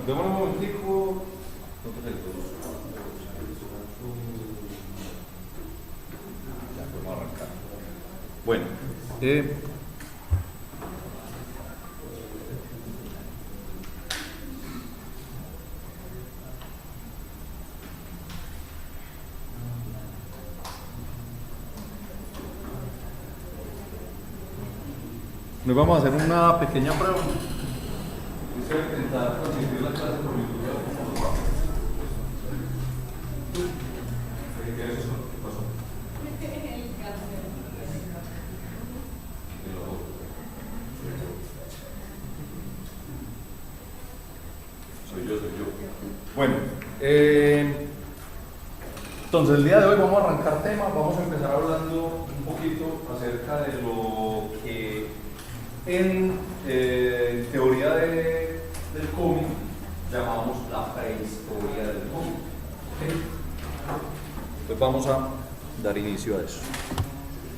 démosle un momentico. Ya podemos arrancar. Bueno, nos vamos a hacer una pequeña prueba. Voy a intentar transmitir la clase por mi video. ¿Qué pasó? Soy yo. Bueno, entonces el día de hoy vamos a arrancar temas. Vamos a empezar hablando un poquito acerca de lo que en teoría del cómic llamamos la prehistoria del cómic. ¿Okay? Pues vamos a dar inicio a eso.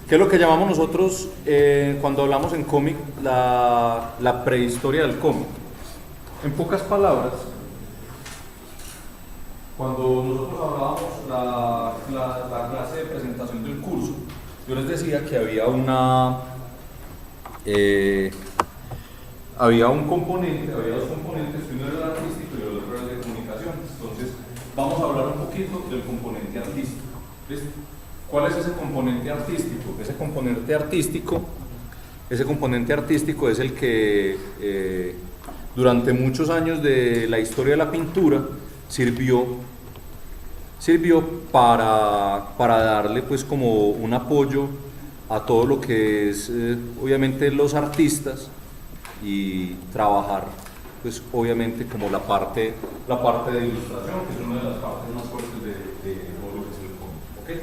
¿Qué es lo que llamamos nosotros cuando hablamos en cómic la prehistoria del cómic? En pocas palabras, cuando nosotros hablábamos la clase de presentación del curso, yo les decía que había dos componentes, uno era el artístico y el otro era el de comunicación. Entonces, vamos a hablar un poquito del componente artístico. ¿Listo? ¿Cuál es ese componente artístico? Ese componente artístico es el que durante muchos años de la historia de la pintura sirvió para darle pues como un apoyo a todo lo que es obviamente los artistas y trabajar pues obviamente como la parte de ilustración, que es una de las partes más fuertes de todo lo que es el cómic. ¿Okay?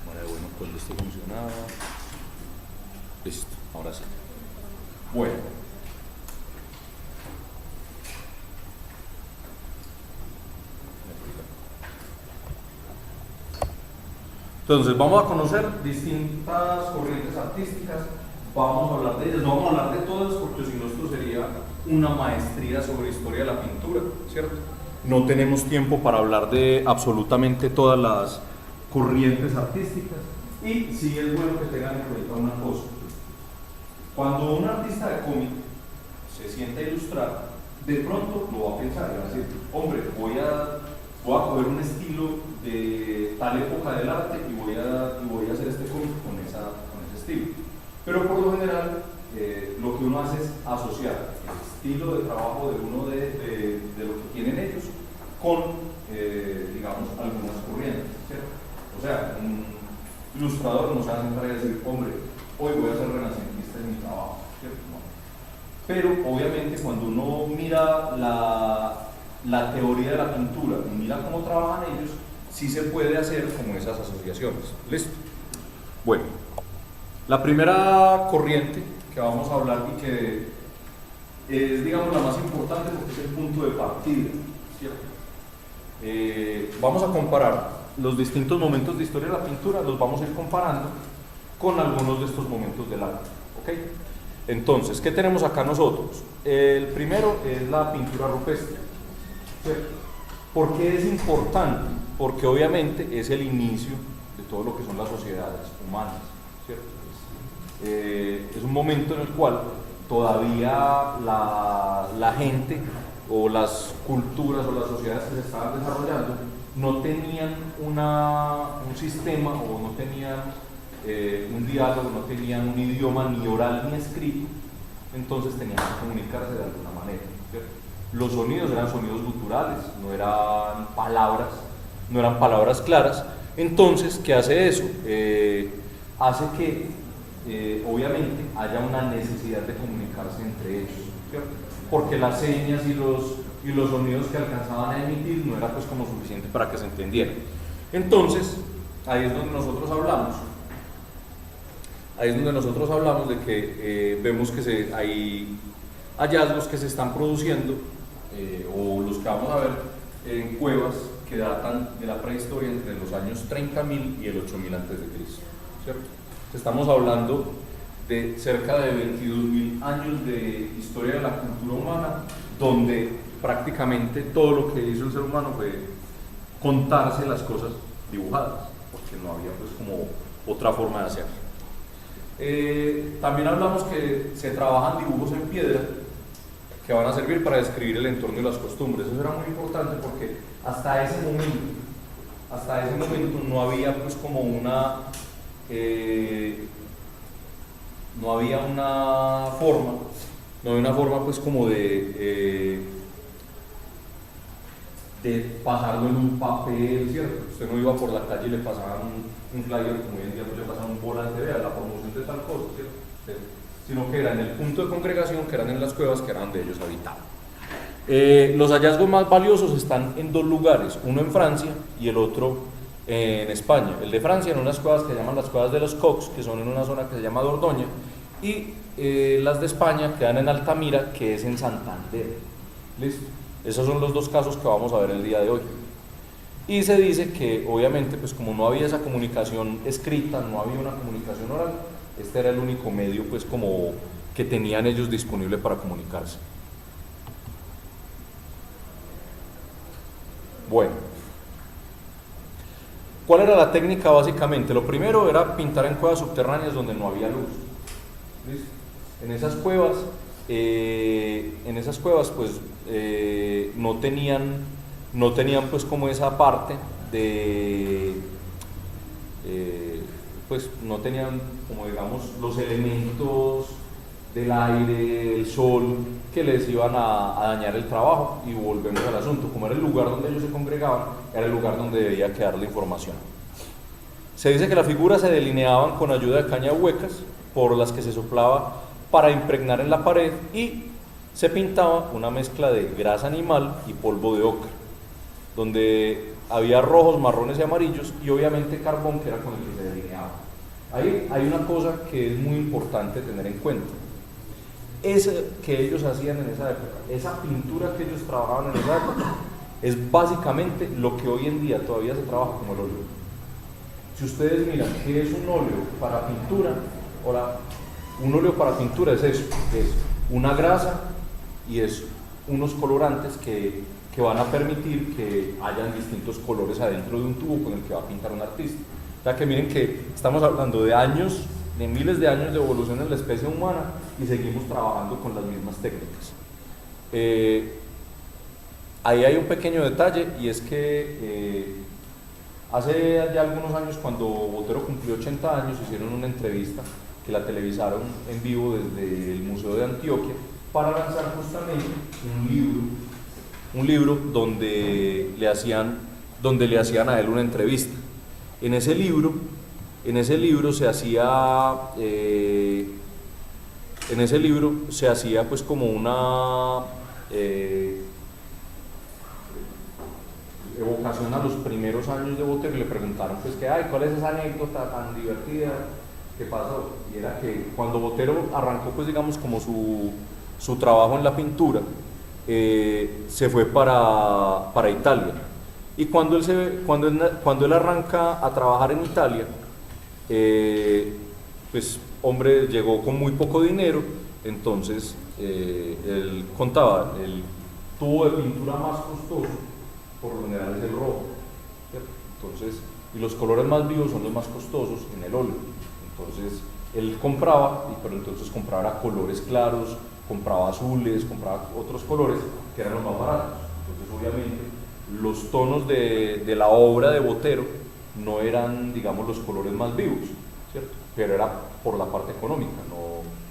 Bueno, cuando esto funcionaba. Listo, ahora sí. Bueno. Entonces vamos a conocer distintas corrientes artísticas, vamos a hablar de ellas, no vamos a hablar de todas porque si no esto sería una maestría sobre historia de la pintura, ¿cierto? No tenemos tiempo para hablar de absolutamente todas las corrientes artísticas y sí es bueno que tengan en cuenta una cosa. Cuando un artista de cómic se sienta a ilustrar, de pronto lo va a pensar y va a decir, hombre, voy a coger un estilo de tal época del arte y voy a hacer este cómic con ese estilo. Pero por lo general, lo que uno hace es asociar el estilo de trabajo de uno de lo que tienen ellos con, digamos, algunas corrientes, ¿cierto? O sea, un ilustrador no se va a sentar y decir, hombre, hoy voy a ser renacentista en mi trabajo, ¿cierto? No. Pero obviamente cuando uno mira la teoría de la pintura y mira cómo trabajan ellos, sí se puede hacer como esas asociaciones. ¿Listo? Bueno, la primera corriente que vamos a hablar y que es, digamos, la más importante porque es el punto de partida, ¿cierto? Vamos a comparar los distintos momentos de historia de la pintura, los vamos a ir comparando con algunos de estos momentos del arte. ¿Ok? Entonces, ¿qué tenemos acá nosotros? El primero es la pintura rupestre. ¿Cierto? ¿Por qué es importante? Porque obviamente es el inicio de todo lo que son las sociedades humanas, ¿cierto? Es un momento en el cual todavía la gente o las culturas o las sociedades que se estaban desarrollando no tenían un sistema o no tenían un diálogo, no tenían un idioma ni oral ni escrito, entonces tenían que comunicarse de alguna manera, ¿cierto? Los sonidos eran sonidos guturales, no eran palabras claras. Entonces, ¿qué hace eso? Hace que obviamente haya una necesidad de comunicarse entre ellos, ¿cierto? Porque las señas y los sonidos que alcanzaban a emitir no era pues como suficiente para que se entendieran. Entonces, ahí es donde nosotros hablamos de que vemos que hay hallazgos que se están produciendo o los que vamos a ver en cuevas que datan de la prehistoria entre los años 30.000 y el 8.000 antes de Cristo, ¿cierto? Estamos hablando de cerca de 22.000 años de historia de la cultura humana, donde prácticamente todo lo que hizo el ser humano fue contarse las cosas dibujadas, porque no había pues como otra forma de hacerlo. También hablamos que se trabajan dibujos en piedra que van a servir para describir el entorno y las costumbres. Eso era muy importante porque hasta ese momento no había pues como no había una forma pues como de pasarlo en un papel, ¿cierto? Usted no iba por la calle y le pasaban un flyer como hoy en día pues le pasaban un volante, vea, la promoción de tal cosa, ¿cierto? Sino que era en el punto de congregación, que eran en las cuevas, que eran donde ellos habitaban. Los hallazgos más valiosos están en dos lugares, uno en Francia y el otro en España. El de Francia en unas cuevas que se llaman las cuevas de los Cox, que son en una zona que se llama Dordoña, y las de España quedan en Altamira, que es en Santander. ¿Listo? Esos son los dos casos que vamos a ver el día de hoy. Y se dice que obviamente pues como no había esa comunicación escrita, no había una comunicación oral, este era el único medio pues como que tenían ellos disponible para comunicarse. Bueno, ¿cuál era la técnica básicamente? Lo primero era pintar en cuevas subterráneas donde no había luz. ¿Listo? En esas cuevas pues no tenían pues como esa parte de pues no tenían como digamos los elementos del aire, del sol que les iban a dañar el trabajo. Y volvemos al asunto, como era el lugar donde ellos se congregaban, era el lugar donde debía quedar la información. Se dice que las figuras se delineaban con ayuda de cañas huecas por las que se soplaba para impregnar en la pared, y se pintaba una mezcla de grasa animal y polvo de ocre, donde había rojos, marrones y amarillos, y obviamente carbón, que era con el que se delineaba. Ahí hay una cosa que es muy importante tener en cuenta. Eso que ellos hacían en esa época, esa pintura que ellos trabajaban en esa época, es básicamente lo que hoy en día todavía se trabaja como el óleo. Si ustedes miran qué es un óleo para pintura, ahora, un óleo para pintura es eso, es una grasa y es unos colorantes que van a permitir que hayan distintos colores adentro de un tubo con el que va a pintar un artista. O sea que miren que estamos hablando de años, de miles de años de evolución en la especie humana, y seguimos trabajando con las mismas técnicas. Ahí hay un pequeño detalle, y es que hace ya algunos años, cuando Botero cumplió 80 años, hicieron una entrevista que la televisaron en vivo desde el Museo de Antioquia para lanzar justamente un libro donde le hacían a él una entrevista. En ese libro se hacía pues como una evocación a los primeros años de Botero, y le preguntaron pues que ¿cuál es esa anécdota tan divertida que pasó? Y era que cuando Botero arrancó pues digamos como su trabajo en la pintura, se fue para Italia, y cuando él arranca a trabajar en Italia, pues hombre, llegó con muy poco dinero. Entonces él contaba, el tubo de pintura más costoso por lo general es el rojo, ¿cierto? Entonces, y los colores más vivos son los más costosos en el óleo. Entonces él compraba, pero entonces compraba colores claros, compraba azules, compraba otros colores que eran los más baratos. Entonces obviamente los tonos de la obra de Botero no eran, digamos, los colores más vivos, ¿cierto? Pero era por la parte económica,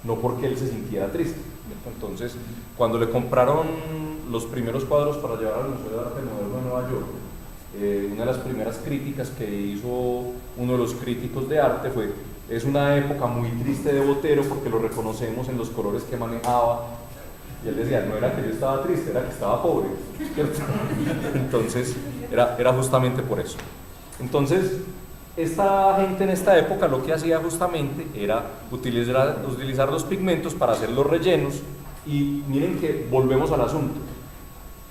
no porque él se sintiera triste, ¿cierto? Entonces, cuando le compraron los primeros cuadros para llevar al Museo de Arte Moderno de Nueva York, una de las primeras críticas que hizo uno de los críticos de arte fue: es una época muy triste de Botero porque lo reconocemos en los colores que manejaba. Y él decía, no era que yo estaba triste, era que estaba pobre, ¿cierto? Entonces, era justamente por eso. Entonces, esta gente en esta época lo que hacía justamente era utilizar los pigmentos para hacer los rellenos. Y miren que volvemos al asunto.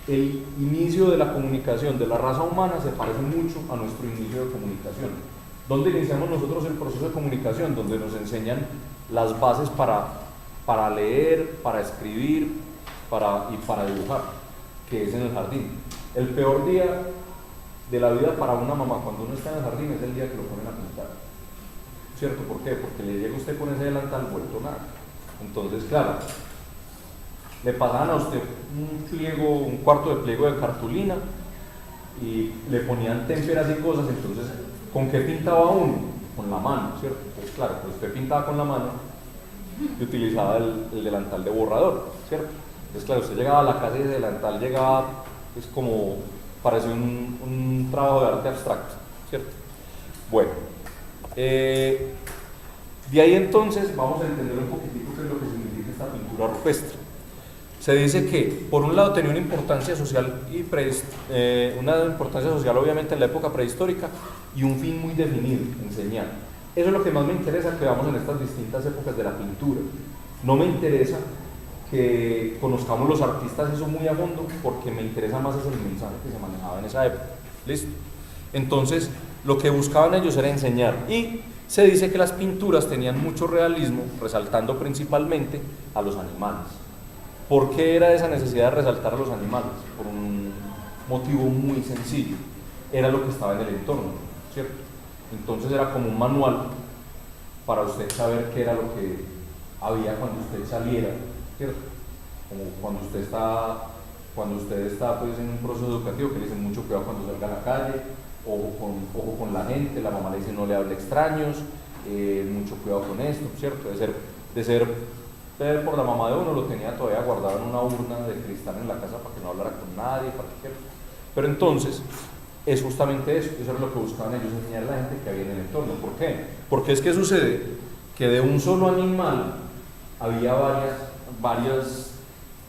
el inicio de la comunicación de la raza humana se parece mucho a nuestro inicio de comunicación. ¿Dónde iniciamos nosotros el proceso de comunicación? Donde nos enseñan las bases para leer, para escribir y para dibujar, que es en el jardín. El peor día de la vida para una mamá cuando uno está en el jardín es el día que lo ponen a pintar, ¿cierto? ¿Por qué? Porque le llega usted con ese delantal vuelto nada. Entonces, claro, le pasaban a usted un cuarto de pliego de cartulina y le ponían témperas y cosas. Entonces, ¿con qué pintaba uno? Con la mano, ¿cierto? Entonces, claro, pues usted pintaba con la mano y utilizaba el delantal de borrador, ¿cierto? Entonces, claro, usted llegaba a la casa y ese delantal llegaba, es como, parece un trabajo de arte abstracto, ¿cierto? Bueno, de ahí entonces vamos a entender un poquitico qué es lo que significa esta pintura rupestre. Se dice que, por un lado, tenía una importancia social obviamente en la época prehistórica y un fin muy definido, enseñar. Eso es lo que más me interesa que veamos en estas distintas épocas de la pintura. No me interesa que conozcamos los artistas eso muy a fondo, porque me interesa más es el mensaje que se manejaba en esa época. ¿Listo? Entonces, lo que buscaban ellos era enseñar, y se dice que las pinturas tenían mucho realismo, resaltando principalmente a los animales. ¿Por qué era esa necesidad de resaltar a los animales? Por un motivo muy sencillo, era lo que estaba en el entorno, ¿cierto? Entonces era como un manual para usted saber qué era lo que había cuando usted saliera, ¿cierto? Como cuando usted está pues, en un proceso educativo, que le dicen mucho cuidado cuando salga a la calle, ojo con la gente, la mamá le dice no le hable extraños, mucho cuidado con esto, ¿cierto? De ser por la mamá de uno lo tenía todavía guardado en una urna de cristal en la casa para que no hablara con nadie, pero entonces es justamente eso es lo que buscaban ellos, enseñar a la gente que había en el entorno. ¿Por qué? Porque es que sucede que de un solo animal había varios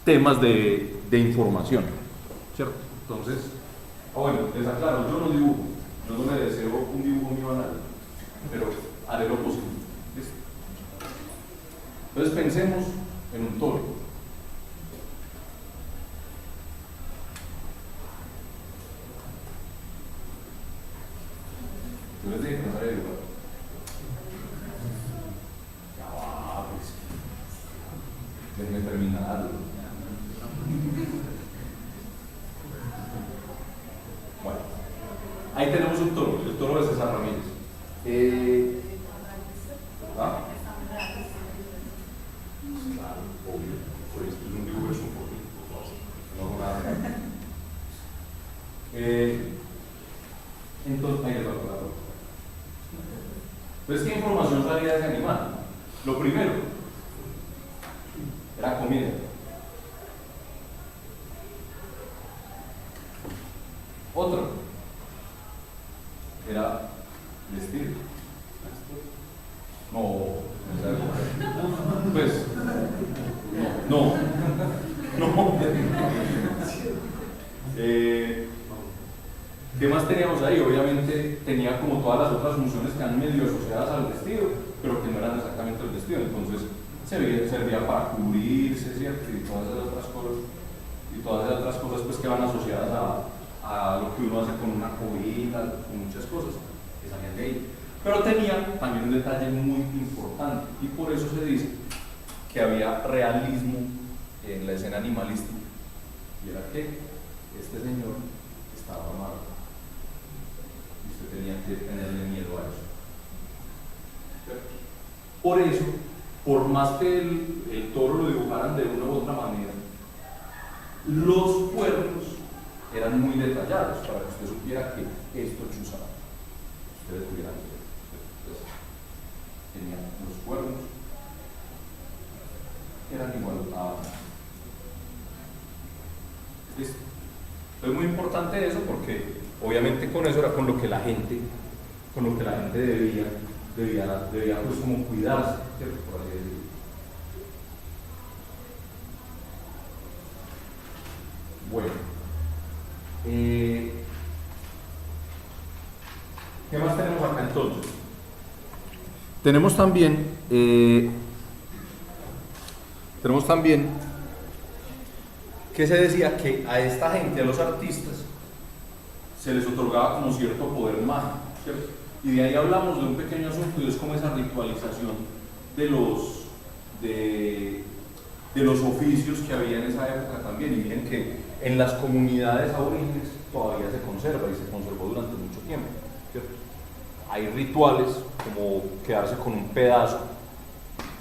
temas de información, ¿cierto? Entonces, bueno, les aclaro, yo no dibujo, yo no le deseo un dibujo mío a nadie, pero haré lo posible. ¿Listo? Entonces pensemos en un toro. Yo les dije que no sabía dibujar. Ya va, pues. Déjenme terminar. Bueno, ahí tenemos un toro, el toro de César Ramírez. ¿Ah? Claro, obvio. Pues esto es un dibujo de su no hago nada. Entonces, ahí les va a acordar. Entonces, ¿qué información salía de ese animal? Lo primero era comida. Otro era vestir. No, pues no. ¿Qué más teníamos ahí? Obviamente tenía como todas las otras funciones que han medio asociadas al vestido, pero que no eran exactamente el vestido. Entonces servía para cubrirse, ¿cierto? Y todas esas otras cosas pues que van asociadas a lo que uno hace con una cobija, con muchas cosas que salían de ahí. Pero tenía también un detalle muy importante, y por eso se dice que había realismo en la escena animalística, y era que este señor estaba armado y usted tenía que tenerle miedo a eso. Por eso, por más que el toro lo dibujaran de una u otra manera, los cuernos eran muy detallados para que usted supiera que esto chuzaba. Ustedes tuvieran que tenían los cuernos, eran igual a... ¿Listo? Es muy importante eso porque obviamente con eso era con lo que la gente debía pues como cuidarse, ¿cierto? Por así decirlo. Bueno, ¿qué más tenemos acá entonces? Tenemos también que se decía que a esta gente, a los artistas, se les otorgaba como cierto poder mágico, ¿cierto? Y de ahí hablamos de un pequeño asunto, y es como esa ritualización de los oficios que había en esa época también. Y miren que en las comunidades aborígenes todavía se conserva, y se conservó durante mucho tiempo, ¿cierto? Hay rituales como quedarse con un pedazo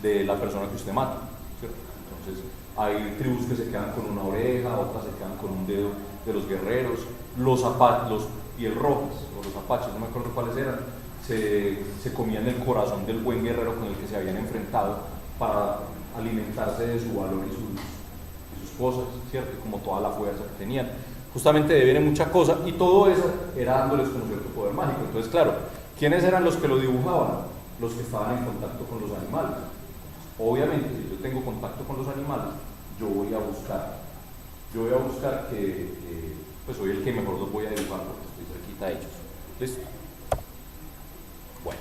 de la persona que usted mata, ¿cierto? Entonces hay tribus que se quedan con una oreja, otras se quedan con un dedo de los guerreros, los piel rojas, o los apaches, no me acuerdo cuáles eran, se comían el corazón del buen guerrero con el que se habían enfrentado para alimentarse de su valor y sus cosas, ¿cierto? Como toda la fuerza que tenían. Justamente de viene mucha cosa, y todo eso era dándoles como cierto poder mágico. Entonces, claro, ¿quiénes eran los que lo dibujaban? Los que estaban en contacto con los animales. Obviamente, si yo tengo contacto con los animales, yo voy a buscar que pues soy el que mejor los voy a dibujar porque estoy cerquita de ellos. ¿Listo? Bueno.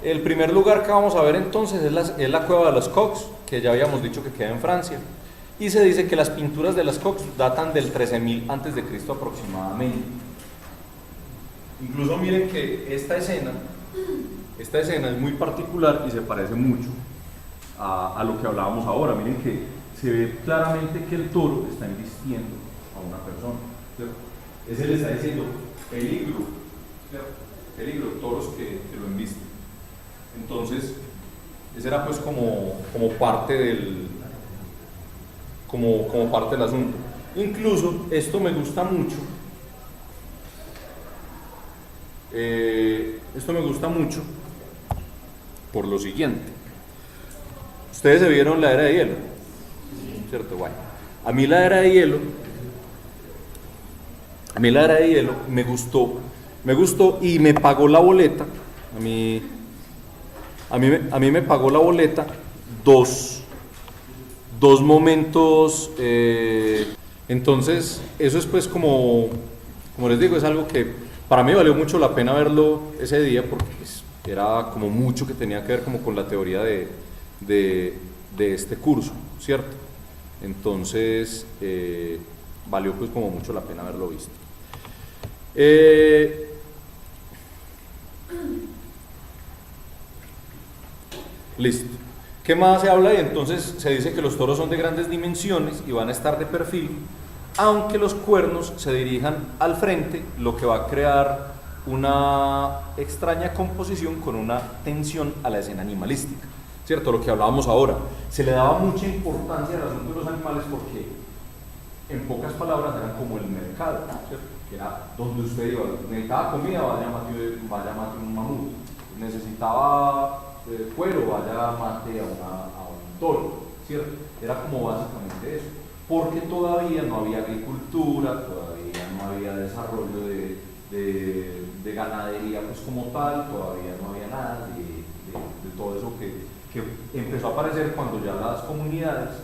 El primer lugar que vamos a ver entonces es la cueva de los Cox, que ya habíamos dicho que queda en Francia. Y se dice que las pinturas de las Cox datan del 13.000 a.C. aproximadamente. Incluso miren que esta escena es muy particular y se parece mucho a lo que hablábamos ahora. Miren que se ve claramente que el toro está embistiendo a una persona, ¿cierto? Ese le está diciendo peligro, ¿cierto? Peligro, toros que lo embisten. Entonces, ese era pues como parte del asunto. Incluso esto me gusta mucho. Por lo siguiente. Ustedes se vieron la era de hielo, ¿cierto? Bueno, a mí la era de hielo me gustó y me pagó la boleta. A mí me pagó la boleta dos momentos. Entonces, eso es pues como les digo, es algo que para mí valió mucho la pena verlo ese día, porque pues, era como mucho que tenía que ver como con la teoría de este curso, ¿cierto? Entonces, valió pues como mucho la pena haberlo visto. Listo. ¿Qué más se habla ahí? Entonces se dice que los toros son de grandes dimensiones y van a estar de perfil, aunque los cuernos se dirijan al frente, lo que va a crear una extraña composición con una tensión a la escena animalística, ¿cierto? Lo que hablábamos ahora, se le daba mucha importancia al asunto de los animales porque, en pocas palabras, eran como el mercado, ¿cierto? Que era donde usted iba, necesitaba comida, vaya mate un mamut, necesitaba cuero, vaya mate a un toro, ¿cierto? Era como básicamente eso, porque todavía no había agricultura, todavía no había desarrollo de ganadería pues como tal, todavía no había nada de todo eso que empezó a aparecer cuando ya las comunidades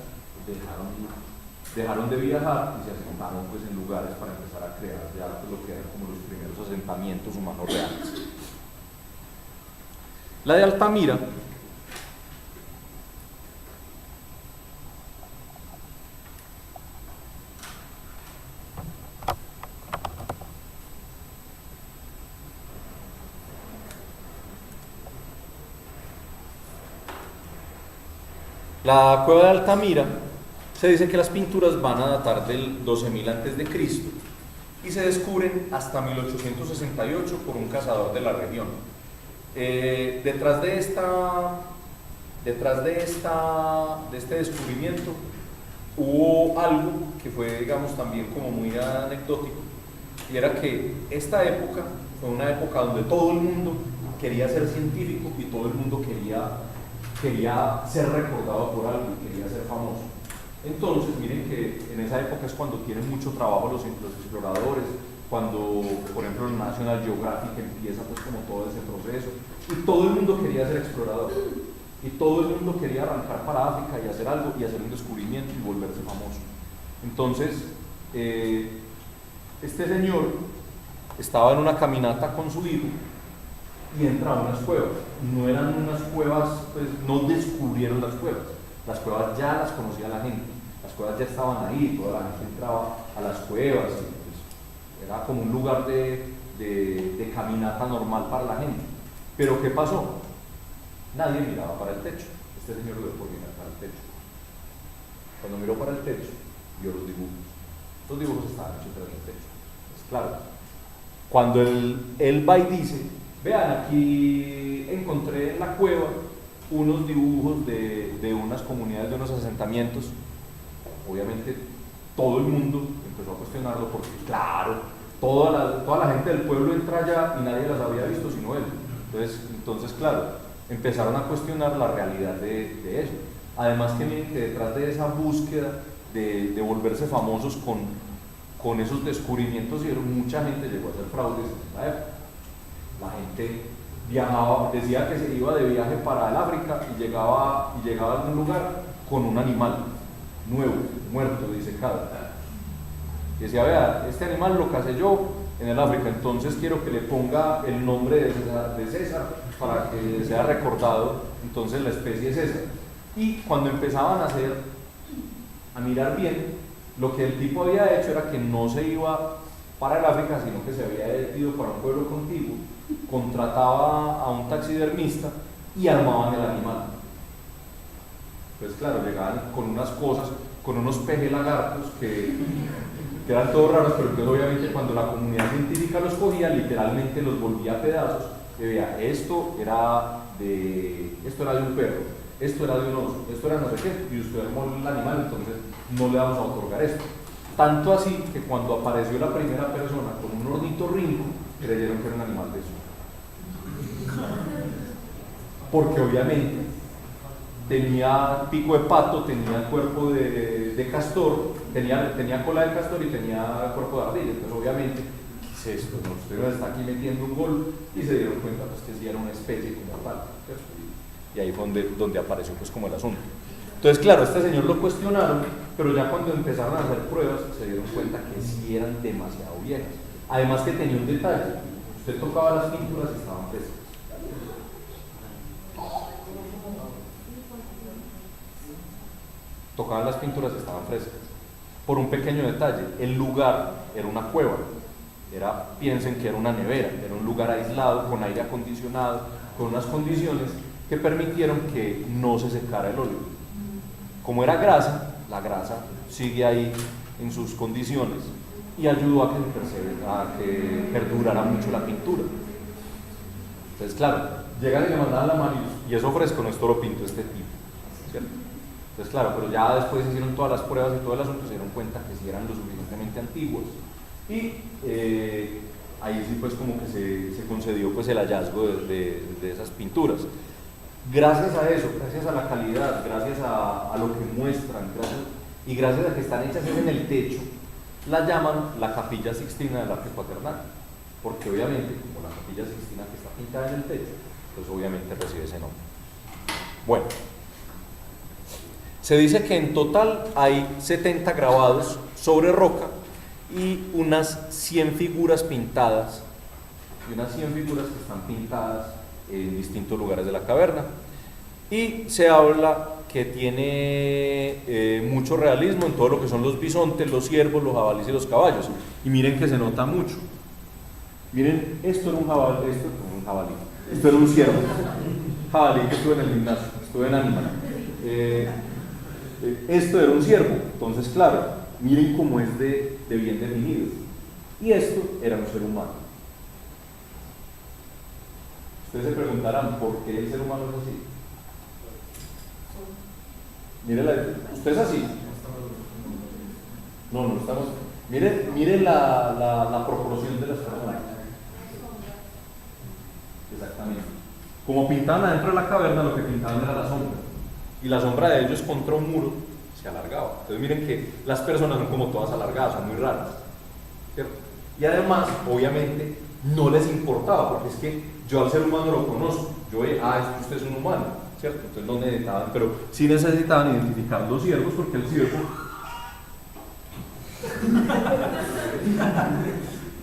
dejaron de viajar y se asentaron pues en lugares para empezar a crear ya pues, lo que eran como los primeros asentamientos humanos reales. La de Altamira La cueva de Altamira, se dice que las pinturas van a datar del 12.000 a.C. y se descubren hasta 1868 por un cazador de la región. Detrás de este descubrimiento hubo algo que fue, digamos, también como muy anecdótico, y era que esta época fue una época donde todo el mundo quería ser científico y todo el mundo quería ser recordado por algo y quería ser famoso. Entonces, miren que en esa época es cuando tienen mucho trabajo los exploradores, cuando, por ejemplo, el National Geographic empieza pues como todo ese proceso, y todo el mundo quería ser explorador, y todo el mundo quería arrancar para África y hacer algo, y hacer un descubrimiento y volverse famoso. Entonces, este señor estaba en una caminata con su hijo, y entra a unas cuevas. No eran unas cuevas, pues no descubrieron las cuevas ya las conocía la gente, Las cuevas ya estaban ahí, toda la gente entraba a las cuevas, y, pues, era como un lugar de caminata normal para la gente. Pero ¿qué pasó? Nadie miraba para el techo. Este señor lo dio por mirar para el techo. Cuando miró para el techo, vio los dibujos. Los dibujos estaban hechos tras el techo. Pues claro, cuando él va y dice, vean, aquí encontré en la cueva unos dibujos de unas comunidades, de unos asentamientos, obviamente todo el mundo empezó a cuestionarlo porque, claro, toda la gente del pueblo entra allá y nadie las había visto sino él. Entonces claro, empezaron a cuestionar la realidad de eso. Además que miren que detrás de esa búsqueda de volverse famosos con esos descubrimientos, mucha gente llegó a hacer fraudes en esa época. La gente viajaba, decía que se iba de viaje para el África y llegaba a algún lugar con un animal nuevo, muerto, disecado. Y decía, vea, este animal lo casé yo en el África, entonces quiero que le ponga el nombre de César para que sea recordado, entonces la especie es César. Y cuando empezaban a mirar bien, lo que el tipo había hecho era que no se iba para el África, sino que se había ido para un pueblo contiguo, contrataba a un taxidermista y armaban el animal. Pues claro, llegaban con unas cosas, con unos peje lagartos que eran todos raros, pero que obviamente cuando la comunidad científica los cogía, literalmente los volvía a pedazos. Y veía, esto era de un perro, esto era de un oso, esto era no sé qué, y usted armó el animal, entonces no le vamos a otorgar esto. Tanto así que cuando apareció la primera persona con un ornitorrinco, creyeron que era un animal de eso. Porque obviamente tenía pico de pato, tenía cuerpo de castor, tenía cola de castor y tenía cuerpo de ardilla. Entonces obviamente, ¿qué es esto? ¿No? Usted nos está aquí metiendo un gol, y se dieron cuenta pues, que sí era una especie como tal. Y ahí fue donde apareció pues como el asunto. Entonces claro, este señor lo cuestionaron, pero ya cuando empezaron a hacer pruebas se dieron cuenta que sí eran demasiado viejas. Además que tenía un detalle, usted tocaba las pinturas y estaban frescas. Tocaban las pinturas y estaban frescas. Por un pequeño detalle, el lugar era una cueva, piensen que era una nevera, era un lugar aislado, con aire acondicionado, con unas condiciones que permitieron que no se secara el óleo. Como era grasa, la grasa sigue ahí en sus condiciones y ayudó a que perdurara mucho la pintura. Entonces claro, llegan y le mandaban la mano y eso fresco, no, esto lo pintó este tipo, ¿cierto? Entonces claro, pero ya después hicieron todas las pruebas y todo el asunto, se dieron cuenta que sí eran lo suficientemente antiguos y ahí sí pues como que se concedió pues el hallazgo de esas pinturas. Gracias a eso, gracias a la calidad, gracias a lo que muestran, y gracias a que están hechas en el techo, la llaman la Capilla Sixtina del Arte Cuaternal, porque obviamente como la Capilla Sixtina que está pintada en el techo, pues obviamente recibe ese nombre. Bueno, se dice que en total hay 70 grabados sobre roca y unas 100 figuras pintadas, que están pintadas en distintos lugares de la caverna, y se habla que tiene mucho realismo en todo lo que son los bisontes, los ciervos, los jabalíes y los caballos, y miren que se nota mucho. Miren, esto era un jabalí, esto era un ciervo, jabalí que estuve en el gimnasio, estuve en Animal. Esto era un ciervo, entonces claro, miren cómo es de bien definido, y esto era un ser humano. Ustedes se preguntarán por qué el ser humano es así. Mire usted es así. No estamos. Mire la proporción de las personas. Exactamente. Como pintaban adentro de la caverna, lo que pintaban era la sombra. Y la sombra de ellos contra un muro se alargaba. Entonces miren que las personas son como todas alargadas, son muy raras, ¿cierto? Y además, obviamente, no les importaba, porque es que yo al ser humano lo conozco, yo usted es un humano, ¿cierto? Entonces no necesitaban, pero sí necesitaban identificar los ciervos, porque el ciervo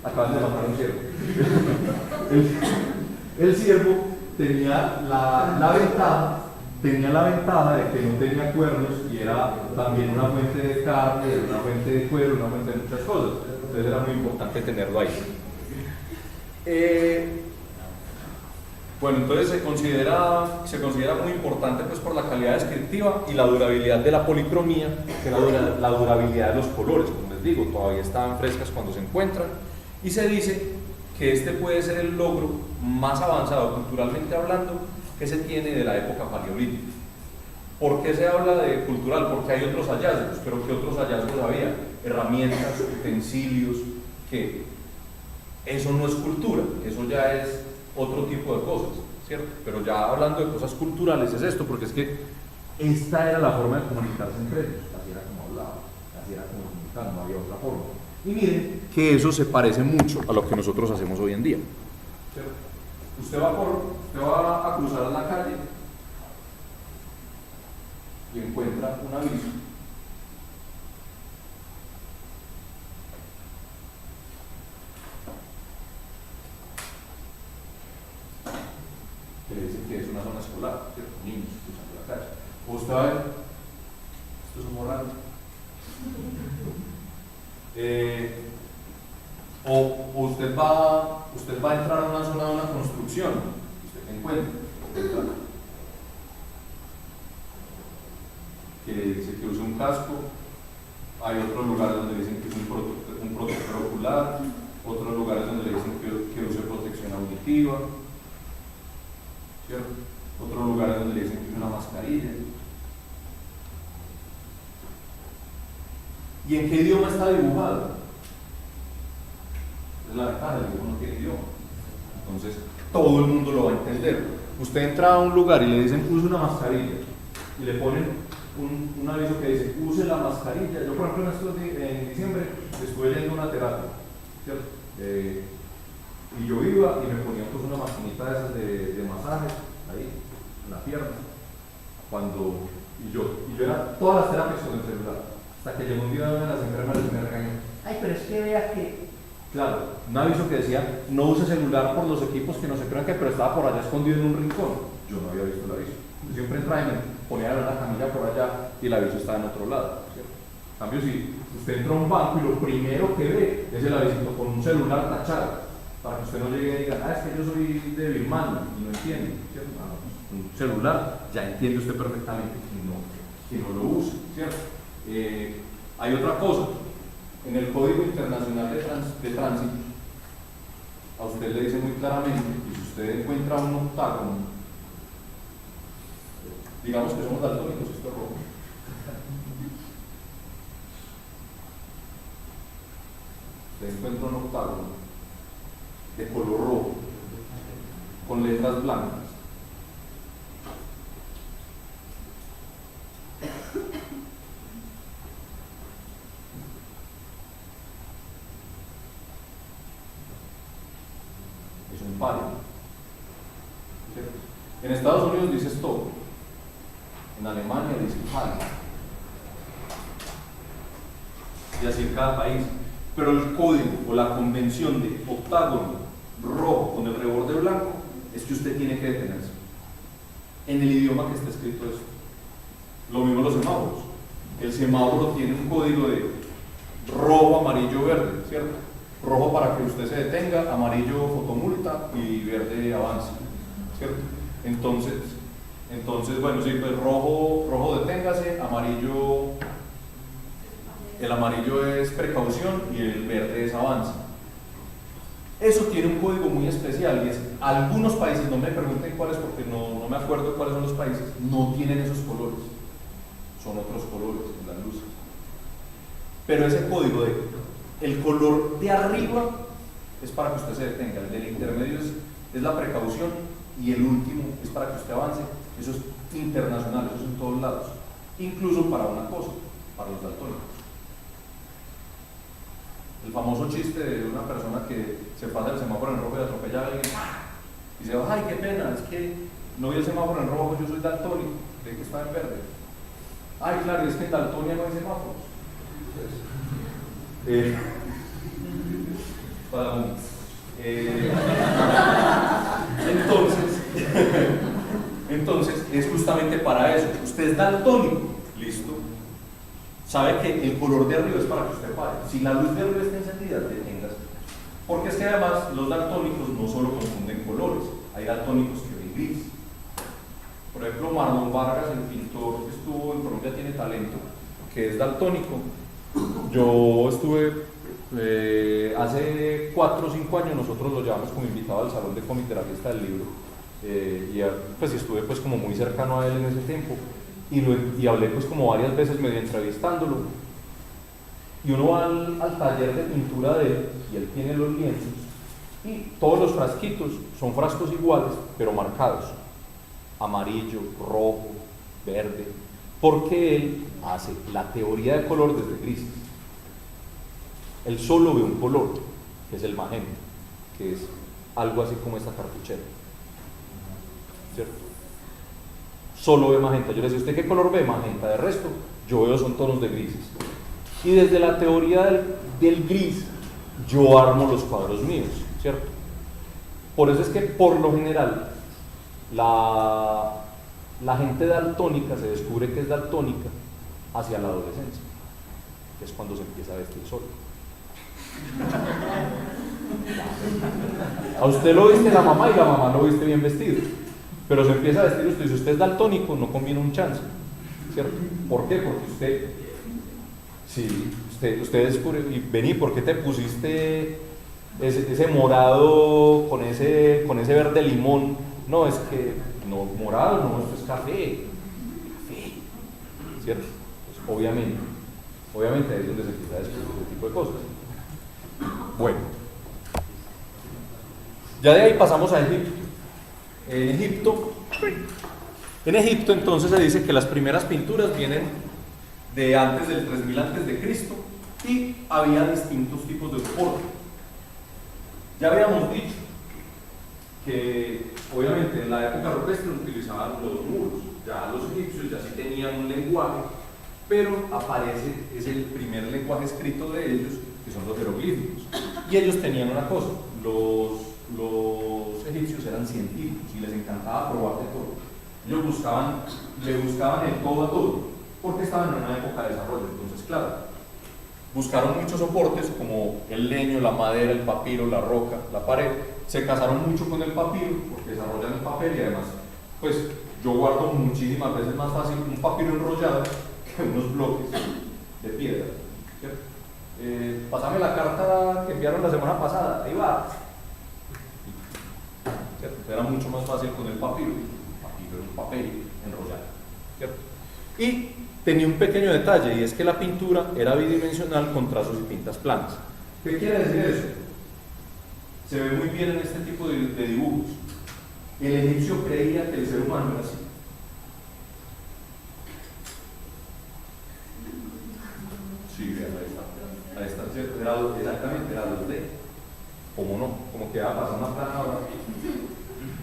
acaban de matar a un ciervo. El ciervo tenía la ventaja tenía la ventaja de que no tenía cuernos y era también una fuente de carne, una fuente de cuero, una fuente de muchas cosas. Entonces era muy importante tenerlo ahí. Bueno, entonces se considera muy importante pues, por la calidad descriptiva y la durabilidad de la policromía, que es la durabilidad de los colores, como les digo, todavía estaban frescas cuando se encuentran, y se dice que este puede ser el logro más avanzado culturalmente hablando que se tiene de la época paleolítica. ¿Por qué se habla de cultural? Porque hay otros hallazgos, pero ¿qué otros hallazgos había? Herramientas, utensilios, que eso no es cultura, eso ya es otro tipo de cosas, ¿cierto? Pero ya hablando de cosas culturales es esto, porque es que esta era la forma de comunicarse entre ellos, así era como hablaban, así era como comunicaban, no había otra forma. Y miren que eso se parece mucho a lo que nosotros hacemos hoy en día, ¿cierto? Usted va a cruzar la calle y encuentra un aviso que le dice que es una zona escolar, ¿cierto? Niños cruzando la calle. O usted va a ver, esto es un morral. O usted va a entrar a una zona de una construcción, usted encuentra que dice que use un casco, hay otros lugares donde dicen que es un protector ocular, otros lugares donde le dicen que use protección auditiva, ¿cierto? Otros lugares donde le dicen que use una mascarilla. ¿Y en qué idioma está dibujado? Es la ventaja, el dibujo no tiene idioma. Entonces, todo el mundo lo va a entender. Usted entra a un lugar y le dicen, use una mascarilla, y le ponen un aviso que dice, use la mascarilla. Yo, por ejemplo, en diciembre estuve yendo a una terapia, ¿cierto? Y yo iba y me ponía pues una maquinita de esas de masajes, ahí, en la pierna. Y yo era todas las terapias con el celular. Hasta que llegó un día una de las enfermeras y me regañó. Ay, pero es que vea que... Claro, un aviso que decía, no use celular por los equipos que no se crean que, pero estaba por allá escondido en un rincón. Yo no había visto el aviso. Yo siempre entraba y me ponía la camilla por allá y el aviso estaba en otro lado, ¿cierto? En cambio, si usted entra a un banco y lo primero que ve es el aviso con un celular tachado, para que usted no llegue y diga, es que yo soy de Birmania y no entiende, ¿cierto? Un celular ya entiende usted perfectamente que no lo use, ¿cierto? Hay otra cosa, en el Código Internacional de Tránsito, a usted le dice muy claramente que si usted encuentra un octágono, digamos que somos daltónicos, esto es rojo. Usted encuentra un octágono de color rojo, con letras blancas. Es un paro. En Estados Unidos dice stop. En Alemania dice halt. Y así en cada país. Pero el código o la convención de octágono rojo con el reborde blanco es que usted tiene que detenerse en el idioma que está escrito eso. Lo mismo los semáforos. El semáforo tiene un código de rojo, amarillo, verde, ¿cierto? Rojo para que usted se detenga, amarillo fotomulta y verde avance, ¿cierto? Entonces, bueno, sí, pues rojo deténgase, el amarillo es precaución y el verde es avance. Eso tiene un código muy especial y es, algunos países, no me pregunten cuáles porque no me acuerdo cuáles son los países, no tienen esos colores, son otros colores en las luces. Pero ese código el color de arriba es para que usted se detenga, el del intermedio es la precaución y el último es para que usted avance. Eso es internacional, eso es en todos lados, incluso para una cosa, para los daltónicos. El famoso chiste de una persona que se pasa el semáforo en rojo y atropella a alguien y dice, ay, qué pena, es que no vi el semáforo en rojo, yo soy daltónico, creí que estaba en verde. Ay, claro, es que en Daltonia no hay semáforos. Entonces, es justamente para eso. Usted es daltónico, listo. Sabe que el color de arriba es para que usted pare. Si la luz de arriba está encendida, deténgase. Porque es que además los daltónicos no solo confunden colores, hay daltónicos que ven gris. Por ejemplo, Marlon Vargas, el pintor que estuvo en Colombia Tiene Talento, que es daltónico. Yo estuve hace 4 o 5 años, nosotros lo llevamos como invitado al Salón de Cómic de la Fiesta del Libro, y pues estuve pues como muy cercano a él en ese tiempo, y hablé pues como varias veces medio entrevistándolo, y uno va al taller de pintura de él, y él tiene los lienzos, y todos los frasquitos son frascos iguales, pero marcados, amarillo, rojo, verde, porque él hace la teoría de color desde grises. Él solo ve un color, que es el magenta, que es algo así como esta cartuchera, ¿cierto? Solo ve magenta. Yo le decía, ¿usted qué color ve? Magenta. De resto, yo veo son tonos de grises. Y desde la teoría del gris, yo armo los cuadros míos, ¿cierto? Por eso es que, por lo general, la gente daltónica se descubre que es daltónica hacia la adolescencia, que es cuando se empieza a vestir solo. A usted lo viste la mamá y la mamá lo viste bien vestido, pero se empieza a vestir usted, y si usted es daltónico no conviene un chance, ¿cierto? ¿Por qué? Porque usted, sí, usted descubre, y vení, ¿por qué te pusiste ese morado con ese verde limón? No, es que, no, morado no, esto es café, ¿cierto? Pues obviamente ahí es donde se empieza a descubrir ese tipo de cosas. Bueno, ya de ahí pasamos a Egipto. En Egipto entonces se dice que las primeras pinturas vienen de antes del 3000 antes de Cristo, y había distintos tipos de soporte. Ya habíamos dicho que obviamente en la época rupestre utilizaban los muros, ya los egipcios ya sí tenían un lenguaje, pero es el primer lenguaje escrito de ellos, que son los jeroglíficos. Y ellos tenían una cosa, los egipcios eran científicos y les encantaba probar de todo. Ellos le buscaban el todo a todo, porque estaban en una época de desarrollo. Entonces, claro, buscaron muchos soportes como el leño, la madera, el papiro, la roca, la pared. Se casaron mucho con el papiro porque desarrollan el papel, y además, pues yo guardo muchísimas veces más fácil un papiro enrollado que unos bloques de piedra, ¿cierto? Pásame la carta que enviaron la semana pasada, ahí va, ¿cierto? Era mucho más fácil con el papiro era un papel enrollado, ¿cierto? Y tenía un pequeño detalle, y es que la pintura era bidimensional con trazos y tintas planas. ¿Qué quiere decir eso? Se ve muy bien en este tipo de dibujos. El egipcio creía que el ser humano era así. Sí, ahí está, ¿cierto? Exactamente, era 2D. ¿Cómo no? Como que va a pasar una plana ahora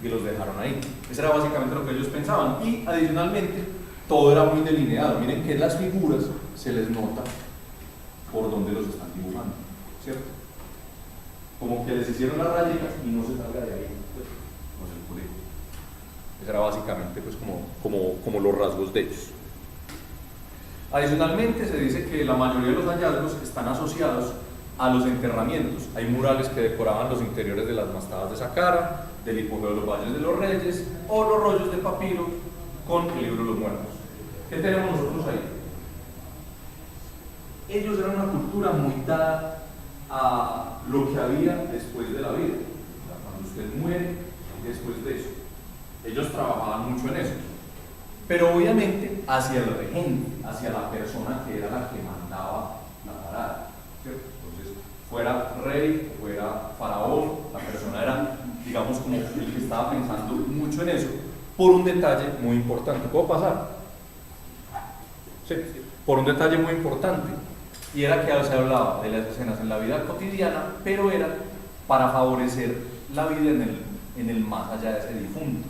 y los dejaron ahí. Eso era básicamente lo que ellos pensaban. Y adicionalmente, todo era muy delineado. Miren que las figuras se les nota por donde los están dibujando, ¿cierto? Como que les hicieron las rayitas y no se salga de ahí, pues, no se puede. Eso era básicamente pues como los rasgos de ellos. Adicionalmente se dice que la mayoría de los hallazgos están asociados a los enterramientos. Hay murales que decoraban los interiores de las mastabas de Saqqara, del hipogeo de los valles de los reyes, o los rollos de papiro con el libro de los muertos. ¿Qué tenemos nosotros ahí? Ellos eran una cultura muy dada a lo que había después de la vida, cuando usted muere, después de eso. Ellos trabajaban mucho en eso, pero obviamente hacia el regente, hacia la persona que era la que mandaba la parada, ¿cierto? Entonces, fuera rey, fuera faraón, la persona era, digamos, como el que estaba pensando mucho en eso, por un detalle muy importante. ¿Puedo pasar? Sí, por un detalle muy importante. Y era que se hablaba de las escenas en la vida cotidiana, pero era para favorecer la vida en el más allá de ese difunto.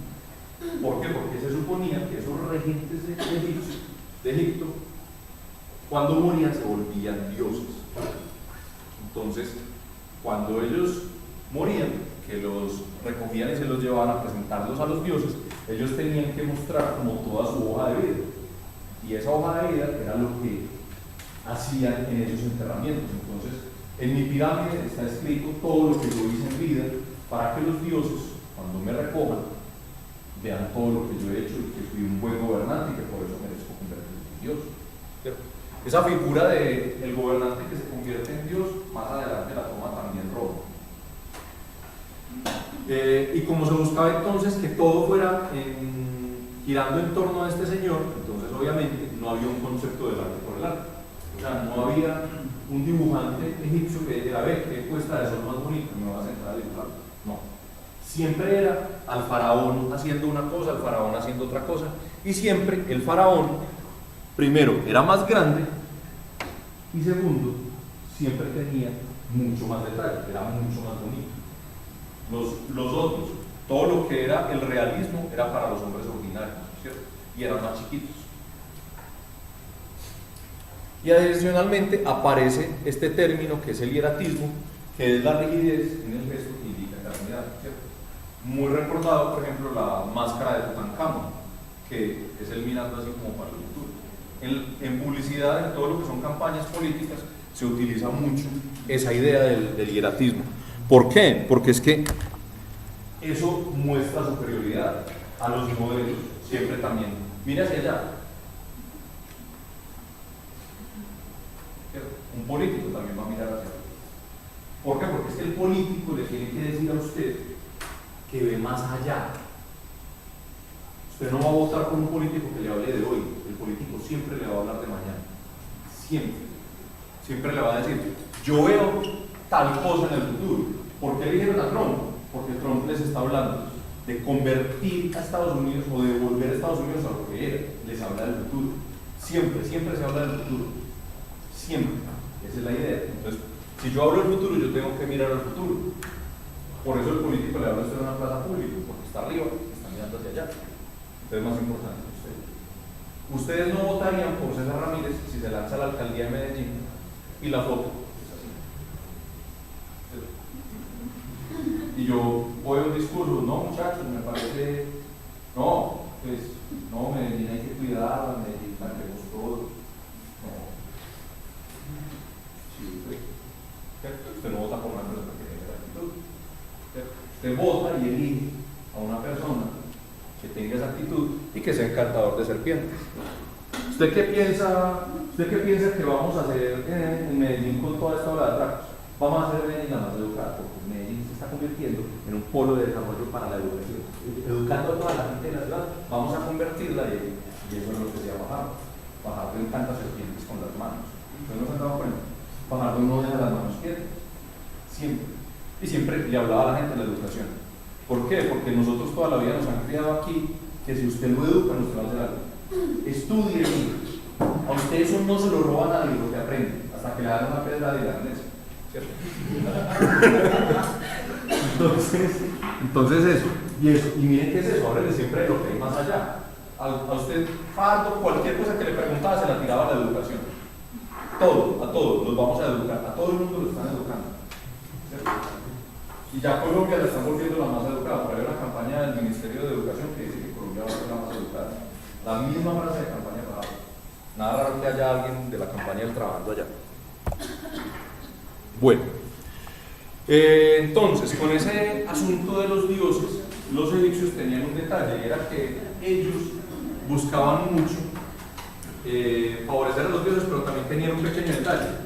¿Por qué? Porque se suponía que esos regentes de Egipto, cuando morían se volvían dioses. Entonces, cuando ellos morían, que los recogían y se los llevaban a presentarlos a los dioses, ellos tenían que mostrar como toda su hoja de vida. Y esa hoja de vida era lo que hacían en esos enterramientos. Entonces, en mi pirámide está escrito todo lo que yo hice en vida para que los dioses, cuando me recojan, vean todo lo que yo he hecho y que fui un buen gobernante y que por eso merezco convertirme en Dios. ¿Cierto? Esa figura del gobernante que se convierte en Dios, más adelante la toma también Roma. Y como se buscaba entonces que todo fuera girando en torno a este señor, entonces obviamente no había un concepto del arte por el arte. O sea, no había un dibujante egipcio que dijera, ve, qué puesta de sol más bonita, me vas a sentar a dibujar. No. Siempre era al faraón haciendo una cosa, al faraón haciendo otra cosa, y siempre el faraón, primero, era más grande, y segundo, siempre tenía mucho más detalle, era mucho más bonito. Los otros, todo lo que era el realismo era para los hombres ordinarios, ¿cierto? Y eran más chiquitos. Y adicionalmente aparece este término que es el hieratismo, que es la rigidez en el gesto que indica eternidad, ¿cierto? Muy recordado, por ejemplo, la máscara de Tutankamón, que es el mirando así como para el futuro. En publicidad, en todo lo que son campañas políticas, se utiliza mucho esa idea del hieratismo. ¿Por qué? Porque es que eso muestra superioridad a los modelos, siempre también. Mire hacia allá. Un político también va a mirar hacia allá. ¿Por qué? Porque es que el político le tiene que decir a usted que ve más allá. Usted no va a votar por un político que le hable de hoy. El político siempre le va a hablar de mañana. Siempre. Siempre le va a decir, yo veo tal cosa en el futuro. ¿Por qué eligieron a Trump? Porque Trump les está hablando de convertir a Estados Unidos o de volver a Estados Unidos a lo que era. Les habla del futuro. Siempre, siempre se habla del futuro. Siempre. Esa es la idea. Entonces, si yo hablo del futuro, yo tengo que mirar al futuro. Por eso el político le habla a usted en una plaza pública, porque está arriba, está mirando hacia allá. Entonces, más importante que usted. Ustedes no votarían por César Ramírez si se lanza a la alcaldía de Medellín y la foto es así. Y yo voy a un discurso, no muchachos, me parece, no, pues, no, Medellín hay que cuidarla, Medellín la queremos todos. No. Sí, usted no vota por una persona que tenga esa actitud. Usted vota y elige a una persona que tenga esa actitud y que sea encantador de serpientes. ¿Usted qué piensa que vamos a hacer en Medellín con toda esta ola de atracos? Vamos a hacer Medellín la más educada, porque Medellín se está convirtiendo en un polo de desarrollo para la educación. Educando a toda la gente de la ciudad, vamos a convertirla y eso es lo que se llama Fajardo. Fajardo encanta serpientes con las manos. ¿Ustedes no se han dado cuenta? Fajardo no deja las manos quietas. Siempre. Y siempre le hablaba a la gente de la educación. ¿Por qué? Porque nosotros toda la vida nos han criado aquí que si usted lo educa, usted va a hacer algo. Estudie, a usted eso no se lo roba nadie lo que aprende, hasta que le dan una pedra de grandeza, ¿cierto? entonces eso, y miren qué es eso, háblele siempre de lo que hay más allá. A usted, Fardo, cualquier cosa que le preguntaba se la tiraba a la educación. Todo, a todos, los vamos a educar, a todo el mundo lo están educando, ¿cierto? Y ya Colombia la están volviendo la más educada. Por ahí hay una campaña del Ministerio de Educación que dice que Colombia va a ser la más educada. La misma frase de campaña para nada raro que haya alguien de la campaña del trabajando allá. Bueno, entonces, con ese asunto de los dioses, los egipcios tenían un detalle, y era que ellos buscaban mucho favorecer a los dioses, pero también tenían un pequeño detalle.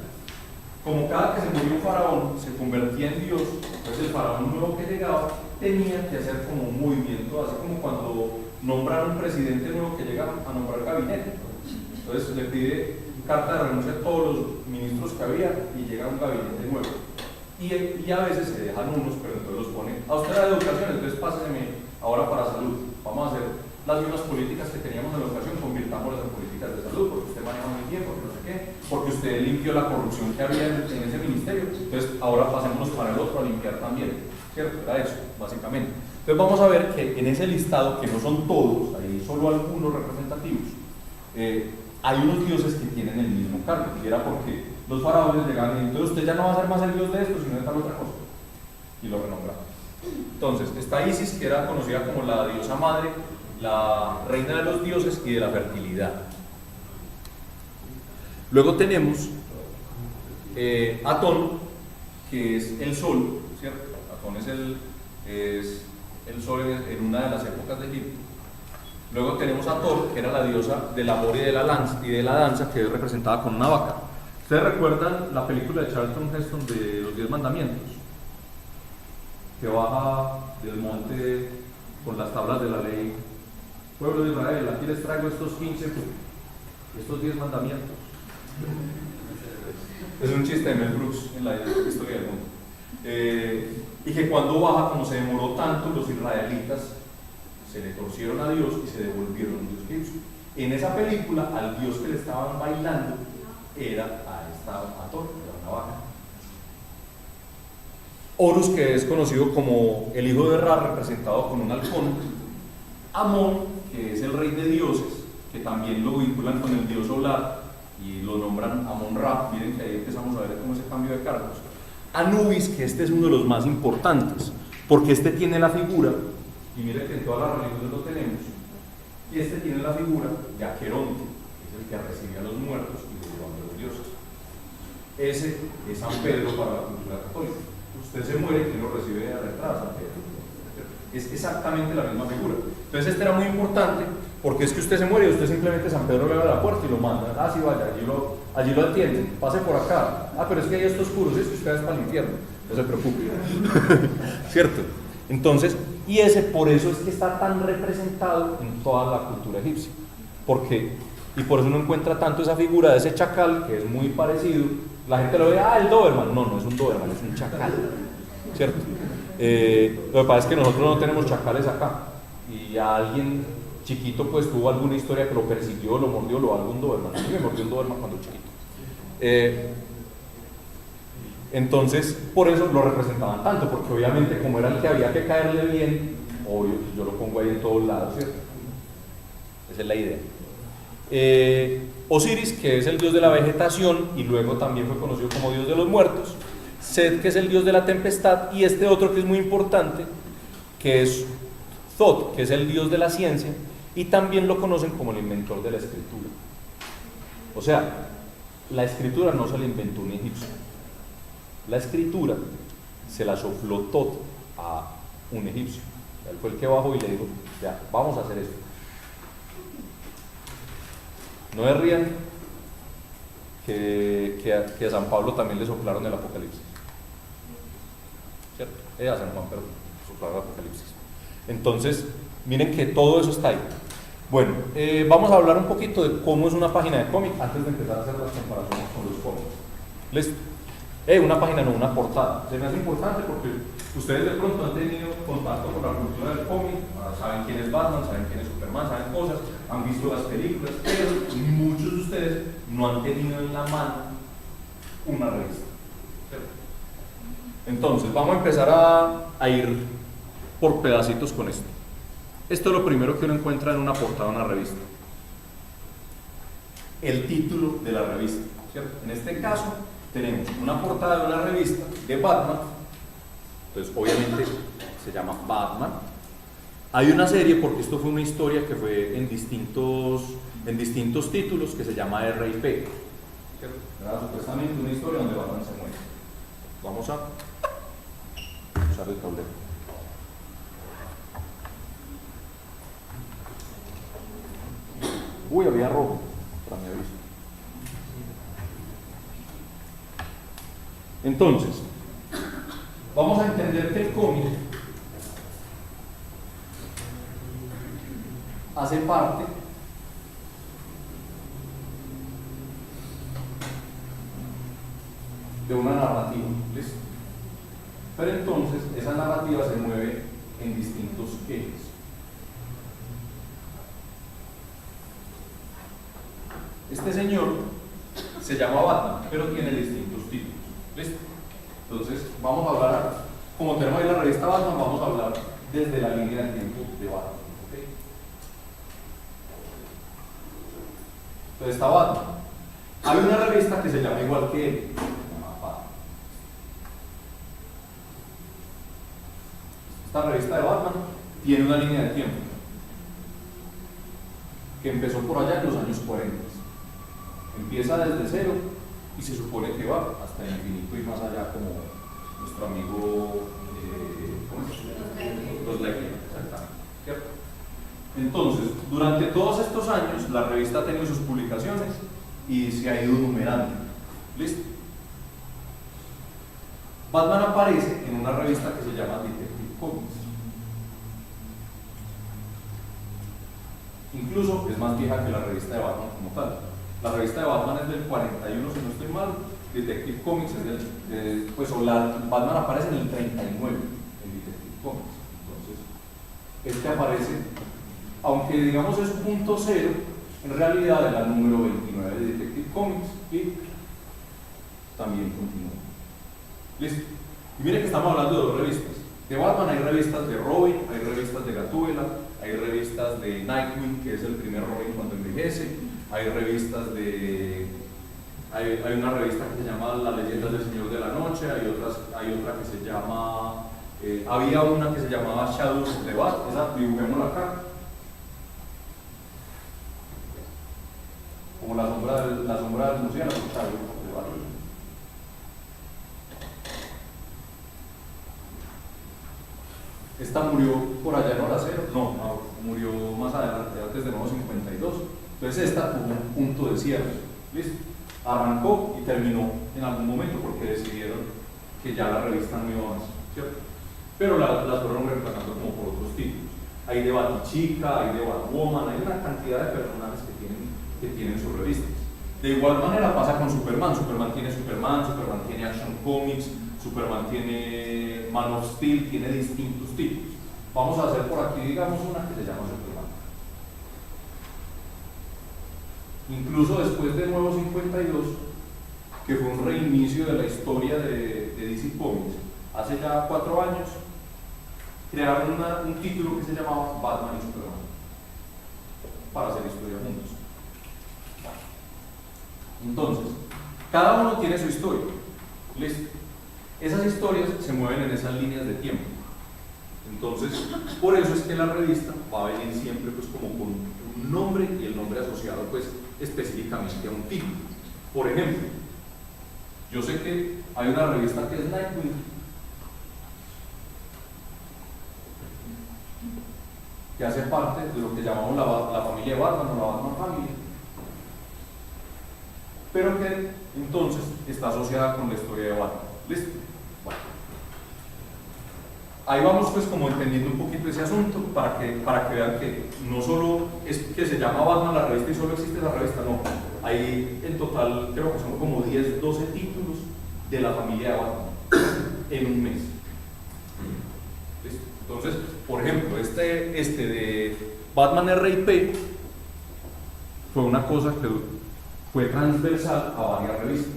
Como cada que se moría un faraón se convertía en dios, entonces el faraón nuevo que llegaba tenía que hacer como un movimiento, así como cuando nombran un presidente nuevo que llega a nombrar gabinete. Entonces le pide carta de renuncia a todos los ministros que había y llega un gabinete nuevo. Y a veces se dejan unos, pero entonces los ponen a usted la educación, entonces páseseme ahora para salud. Vamos a hacer las mismas políticas que teníamos en la educación, convirtámoslas en políticas de salud, porque usted maneja muy bien, porque no sé qué, porque usted limpió la corrupción que había en ese ministerio, entonces ahora pasémonos para el otro a limpiar también, ¿cierto? Era eso, básicamente. Entonces vamos a ver que en ese listado, que no son todos, hay solo algunos representativos, hay unos dioses que tienen el mismo cargo, y era porque los faraones llegaban y entonces usted ya no va a ser más el dios de esto, sino de tal otra cosa, y lo renombraban. Entonces, está Isis, que era conocida como la diosa madre, la reina de los dioses y de la fertilidad. Luego tenemos Atón, que es el sol, ¿cierto? Atón es el sol en una de las épocas de Egipto. Luego tenemos a Thor, que era la diosa del amor y de la danza, que es representada con una vaca. ¿Ustedes recuerdan la película de Charlton Heston de los 10 mandamientos? Que baja del monte con las tablas de la ley. Pueblo de Israel, aquí les traigo estos 10 mandamientos. Es un chiste de Mel Brooks en la historia del mundo. Y que cuando baja, como se demoró tanto, los israelitas se le torcieron a Dios y se devolvieron a Dios egipcio. En esa película, al Dios que le estaban bailando era a Thor, era una vaca. Horus, que es conocido como el hijo de Ra, representado con un halcón. Amón, que es el rey de dioses, que también lo vinculan con el dios solar y lo nombran Amón-Ra. Miren que ahí empezamos a ver cómo ese cambio de cargos. Anubis, que este es uno de los más importantes, porque este tiene la figura, y miren que en todas las religiones lo tenemos, y este tiene la figura de Aqueronte, que es el que recibe a los muertos y los lleva a los dioses. Ese es San Pedro para la cultura católica. Usted se muere y lo recibe de atrás, San Pedro. Es exactamente la misma figura. Entonces este era muy importante, porque es que usted se muere y usted simplemente San Pedro le abre la puerta y lo manda. Ah, sí, vaya, allí lo atiende, pase por acá. Ah, pero es que ahí está oscuro, es que usted es para el infierno. No se preocupe. ¿Cierto? Entonces, y ese por eso es que está tan representado en toda la cultura egipcia. Porque, y por eso uno encuentra tanto esa figura de ese chacal, que es muy parecido. La gente lo ve, el Doberman. No, no es un Doberman, es un chacal. ¿Cierto? Lo que pasa es que nosotros no tenemos chacales acá. Y a alguien chiquito pues tuvo alguna historia que lo persiguió, lo mordió, algún Doberman. A mí me mordió un Doberman cuando chiquito. Entonces, por eso lo representaban tanto, porque obviamente como era el que había que caerle bien, obvio, yo lo pongo ahí en todos lados, ¿cierto? Esa es la idea. Osiris, que es el dios de la vegetación y luego también fue conocido como dios de los muertos. Set, que es el dios de la tempestad, y este otro que es muy importante, que es Thoth, que es el dios de la ciencia, y también lo conocen como el inventor de la escritura. O sea, la escritura no se la inventó un egipcio. La escritura se la sopló Thoth a un egipcio. Él fue el que bajó y le dijo, ya, vamos a hacer esto. No se rían que a San Pablo también le soplaron el Apocalipsis. ¿Cierto? A San Juan, pero soplaron el Apocalipsis. Entonces, miren que todo eso está ahí. Bueno, vamos a hablar un poquito de cómo es una página de cómic antes de empezar a hacer las comparaciones con los cómics. ¿Listo? Una página, no, una portada. Se me hace importante porque ustedes de pronto han tenido contacto con la cultura del cómic, saben quién es Batman, saben quién es Superman, saben cosas, han visto las películas, pero muchos de ustedes no han tenido en la mano una revista. Entonces, vamos a empezar a ir por pedacitos con esto. Esto es lo primero que uno encuentra en una portada de una revista. El título de la revista, ¿cierto? En este caso, tenemos una portada de una revista de Batman, entonces obviamente se llama Batman. Hay una serie, porque esto fue una historia que fue en distintos títulos, que se llama R.I.P. Era supuestamente una historia donde Batman se muere. Vamos a usar el tablero. Uy, había rojo, para mi aviso. Entonces, vamos a entender que el cómic hace parte de una narrativa, ¿listo? Pero entonces esa narrativa se mueve en distintos ejes. Este señor se llama Batman, pero tiene distintos títulos. ¿Listo? Entonces, vamos a hablar, como tenemos ahí la revista Batman, vamos a hablar desde la línea del tiempo de Batman. ¿Okay? Entonces está Batman. Hay una revista que se llama igual que él, se llama Batman. Esta revista de Batman tiene una línea de tiempo. que empezó por allá en los años 40. Empieza desde cero y se supone que va hasta el infinito y más allá, como nuestro amigo, ¿cómo se llama? Los Leclerc, exactamente, ¿cierto? Entonces, durante todos estos años, la revista ha tenido sus publicaciones y se ha ido numerando. ¿Listo? Batman aparece en una revista que se llama Detective Comics. Incluso es más vieja que la revista de Batman como tal. La revista de Batman es del 41, si no estoy mal. Detective Comics es del, Batman aparece en el 39 en Detective Comics. Entonces, este aparece, aunque digamos es punto cero, en realidad es la número 29 de Detective Comics y también continúa. ¿Listo? Y miren que estamos hablando de dos revistas. De Batman hay revistas de Robin, hay revistas de Gatúbela, hay revistas de Nightwing, que es el primer Robin cuando envejece, hay revistas de... Hay una revista que se llama Las leyendas del Señor de la Noche, hay otra que se llama... había una que se llamaba Shadows of the Bat, esa dibujémosla acá. Como la sombra del murciélago, Shadows of the Bat. Esta murió por allá en hora cero, no, murió más adelante, antes de nuevo 52. Entonces esta tuvo un punto de cierre, ¿listo? Arrancó y terminó en algún momento porque decidieron que ya la revista no iba más, ¿cierto? Pero las fueron reemplazando como por otros títulos. Hay de Batichica, hay de Batwoman, hay una cantidad de personajes que tienen sus revistas. De igual manera pasa con Superman. Superman tiene Action Comics, Superman tiene Man of Steel, tiene distintos tipos. Vamos a hacer por aquí, digamos, una que se llama Superman. Incluso después de Nuevo 52, que fue un reinicio de la historia de DC Comics, hace ya 4 años, crearon un título que se llamaba Batman y Superman, para hacer historia juntos. Entonces, cada uno tiene su historia. ¿Listo? Esas historias se mueven en esas líneas de tiempo. Entonces, por eso es que la revista va a venir siempre pues como con un nombre y el nombre asociado pues específicamente a un título. Por ejemplo, yo sé que hay una revista que es Nightwing, que hace parte de lo que llamamos la familia de Batman o la Batman Family, pero que entonces está asociada con la historia de Batman. ¿Listo? Bueno. Ahí vamos pues como entendiendo un poquito ese asunto para que vean que no solo es que se llama Batman la revista y solo existe la revista, no. Hay en total creo que son como 10, 12 títulos de la familia de Batman en un mes. ¿Listo? Entonces, por ejemplo, este de Batman R.I.P. fue una cosa que fue transversal a varias revistas.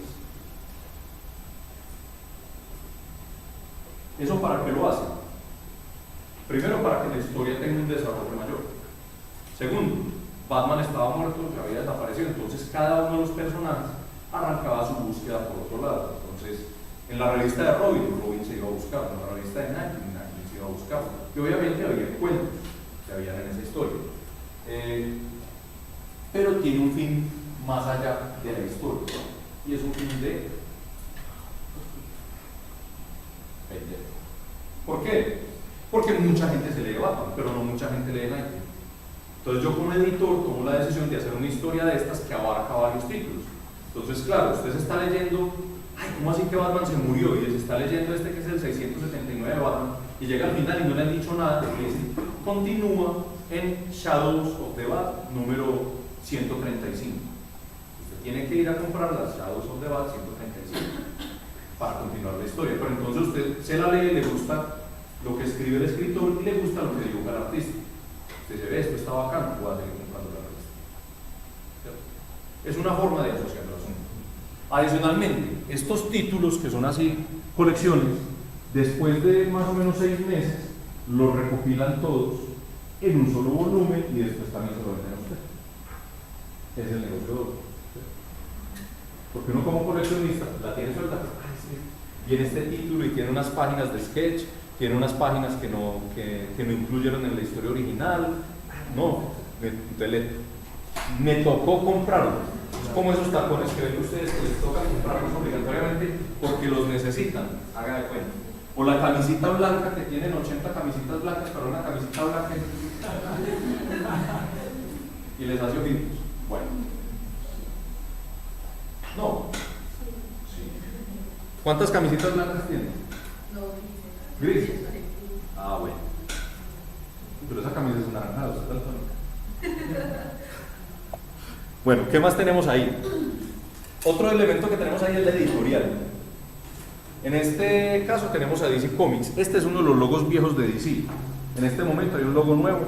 ¿Eso para qué lo hace? Primero, para que la historia tenga un desarrollo mayor. Segundo, Batman estaba muerto, ya había desaparecido, entonces cada uno de los personajes arrancaba su búsqueda por otro lado. Entonces, en la revista de Robin se iba a buscar, en la revista de Nightwing se iba a buscar, y obviamente había cuentos que habían en esa historia. Pero tiene un fin más allá de la historia, y es un fin de vender. ¿Por qué? Porque mucha gente se lee Batman, pero no mucha gente lee Nightwing. Entonces yo como editor tomo la decisión de hacer una historia de estas que abarca varios títulos. Entonces claro, usted se está leyendo, ay, ¿cómo así que Batman se murió? Y se está leyendo este que es el 679 de Batman, y llega al final y no le han dicho nada, y dice, continúa en Shadows of the Bat número 135. Usted tiene que ir a comprar las Shadows of the Bat 135 para continuar la historia, pero entonces usted se la lee, le gusta lo que escribe el escritor y le gusta lo que dibuja el artista. Usted se ve, esto está bacano, voy a seguir comprando la revista. Es una forma de asociar el asunto. Adicionalmente, estos títulos que son así, colecciones, después de más o menos 6 meses, los recopilan todos en un solo volumen y después también se lo venden a usted. Es el negocio de otro. Porque uno como coleccionista la tiene suelta, viene este título y tiene unas páginas de sketch, tiene unas páginas que no incluyeron en la historia original, no, usted lee me tocó comprarlo. Es como esos tacones que ven ustedes que les toca comprarlos obligatoriamente porque los necesitan, haga de cuenta. O la camisita blanca, que tienen 80 camisitas blancas, pero una camisita blanca y les hace ojitos. Bueno. No. Sí. ¿Cuántas camisitas blancas tienen? ¿Gris? Ah, bueno. Pero esa camisa es naranjada, ¿usted es daltónica? Bueno, ¿qué más tenemos ahí? Otro elemento que tenemos ahí es la editorial. En este caso tenemos a DC Comics. Este es uno de los logos viejos de DC. En este momento hay un logo nuevo.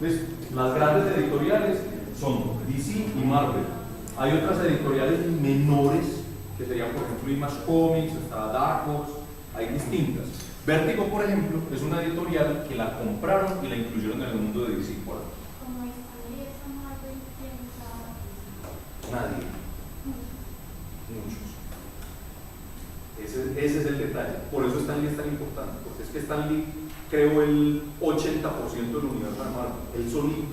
¿Ves? Las grandes editoriales son DC y Marvel. Hay otras editoriales menores que serían, por ejemplo, Image Comics, está Dark Horse, hay distintas. Vértigo, por ejemplo, es una editorial que la compraron y la incluyeron en el mundo de DC. ¿Cuál? ¿Cómo está esa Marvel? Nadie. Muchos. Ese es el detalle. Por eso Stan Lee es tan importante. Porque es que Stan Lee creó el 80% del universo de Marvel. Él solito.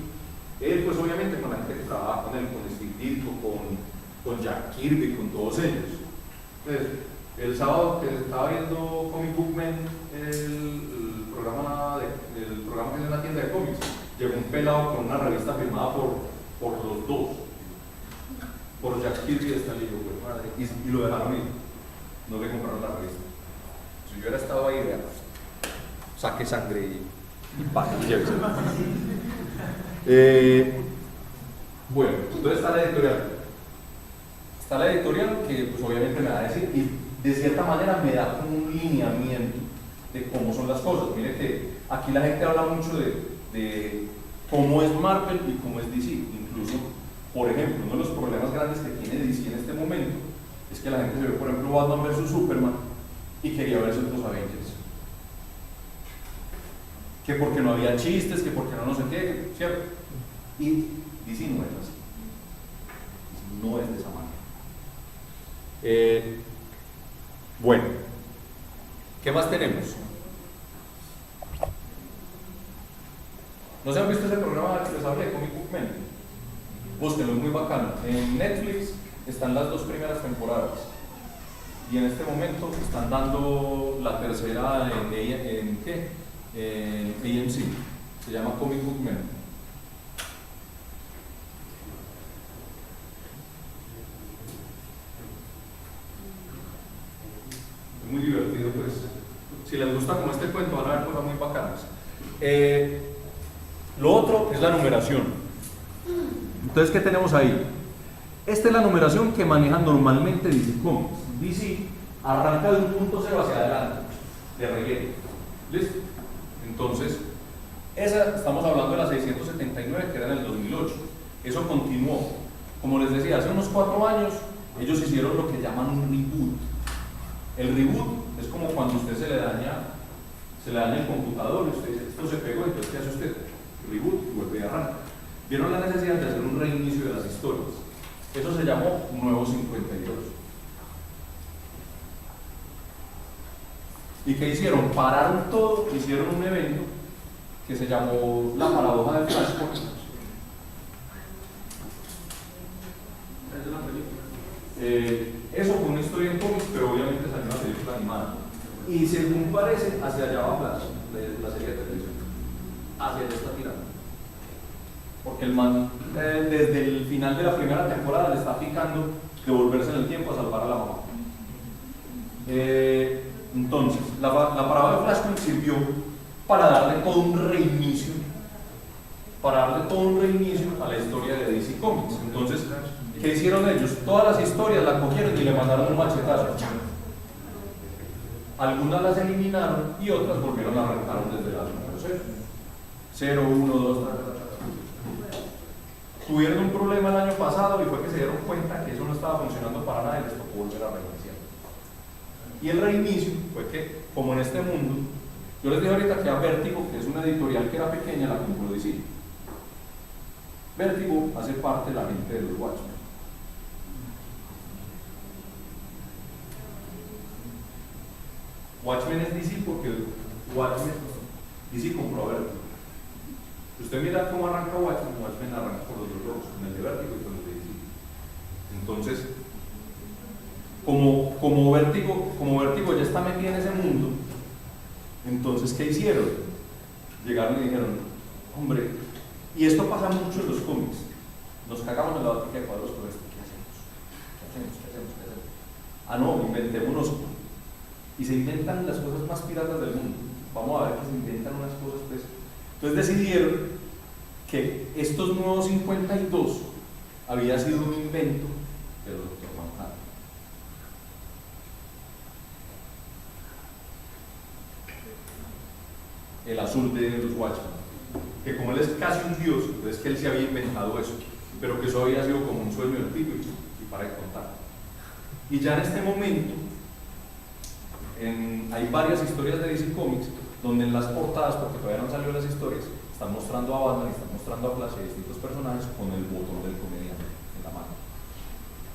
Él, pues obviamente, con la gente que trabaja con él, con Steve Ditko, con Jack Kirby, con todos ellos. Entonces, el sábado que estaba viendo Comic Book Man, el programa que es en la tienda de cómics, llegó un pelado con una revista firmada por los dos, por Jack Kirby y Stan Lee, madre, y lo dejaron ir. No le compraron la revista. Si yo hubiera estado ahí, vea, saque sangre y pague, llévese. Bueno, entonces está la editorial. Está la editorial que pues obviamente me va a decir y de cierta manera me da como un lineamiento de cómo son las cosas. Mire que aquí la gente habla mucho de cómo es Marvel y cómo es DC. Incluso, por ejemplo, uno de los problemas grandes que tiene DC en este momento es que la gente se ve, por ejemplo, Batman vs Superman y quería verse otros Avengers. Que porque no había chistes, que porque no sé qué, ¿cierto? Y DC no es así. No es de esa manera. Bueno, ¿qué más tenemos? ¿No se han visto ese programa que les hablé, Comic Book Man? Búsquenlo, es muy bacano. En Netflix están las 2 primeras temporadas y en este momento están dando la tercera en AMC. Se llama Comic Book Man. Es muy divertido, pues. Si les gusta como este cuento, van a ver cosas muy bacanas. Lo otro es la numeración. Entonces, ¿qué tenemos ahí? Esta es la numeración que manejan normalmente DC Comics. DC arranca de un punto cero hacia adelante, de relleno. ¿Listo? Entonces, esa, estamos hablando de la 679 que era en el 2008. Eso continuó. Como les decía, hace unos 4 años, ellos hicieron lo que llaman un reboot. El reboot es como cuando a usted se le daña el computador y usted dice, esto se pegó, entonces ¿qué hace usted? Reboot y vuelve y arranca. Vieron la necesidad de hacer un reinicio de las historias. Eso se llamó Nuevo 52. ¿Y qué hicieron? Pararon todo, hicieron un evento que se llamó la paradoja de Flashpoint. Eso fue una historia en cómics, pero obviamente salió una película animada. Y según parece, hacia allá va Flash, la serie de televisión. Hacia allá está tirando. Porque el man, desde el final de la primera temporada, le está picando de volverse en el tiempo a salvar a la mamá. Entonces, la paradoja de Flashpoint sirvió para darle todo un reinicio, a la historia de DC Comics. Entonces, ¿qué hicieron ellos? Todas las historias las cogieron y le mandaron un machetazo. Algunas las eliminaron y otras volvieron a arrancar desde la número 0, 1, 2, 3. Tuvieron un problema el año pasado y fue que se dieron cuenta que eso no estaba funcionando para nada y les tocó volver a reiniciar. Y el reinicio fue que, como en este mundo, yo les dije ahorita que a Vértigo, que es una editorial que era pequeña, la compró DC. Vértigo hace parte de la gente de los Watchmen. Watchmen es DC porque DC compró a Vértigo. usted mira cómo arranca Watchmen, Watchmen arranca con los dos rojos, con el de Vértigo y con el de DC. Entonces, como Vértigo ya está metido en ese mundo, entonces, ¿qué hicieron? Llegaron y dijeron, hombre, y esto pasa mucho en los cómics, nos cagamos en la batalla de cuadros por esto, ¿qué hacemos? ¿Qué hacemos? Ah, no, inventémonos. Y se inventan las cosas más piratas del mundo. Vamos a ver que se inventan unas cosas, pues. Entonces decidieron que estos nuevos 52 había sido un invento del Dr. Manhattan. El azul de los Watchmen, que como él es casi un dios, entonces que él se había inventado eso, pero que eso había sido como un sueño del tipo y para de contar. Y ya en este momento hay varias historias de DC Comics donde en las portadas, porque todavía no han salido las historias, están mostrando a Batman y están mostrando a Flash y distintos personajes con el botón del comediante en la mano.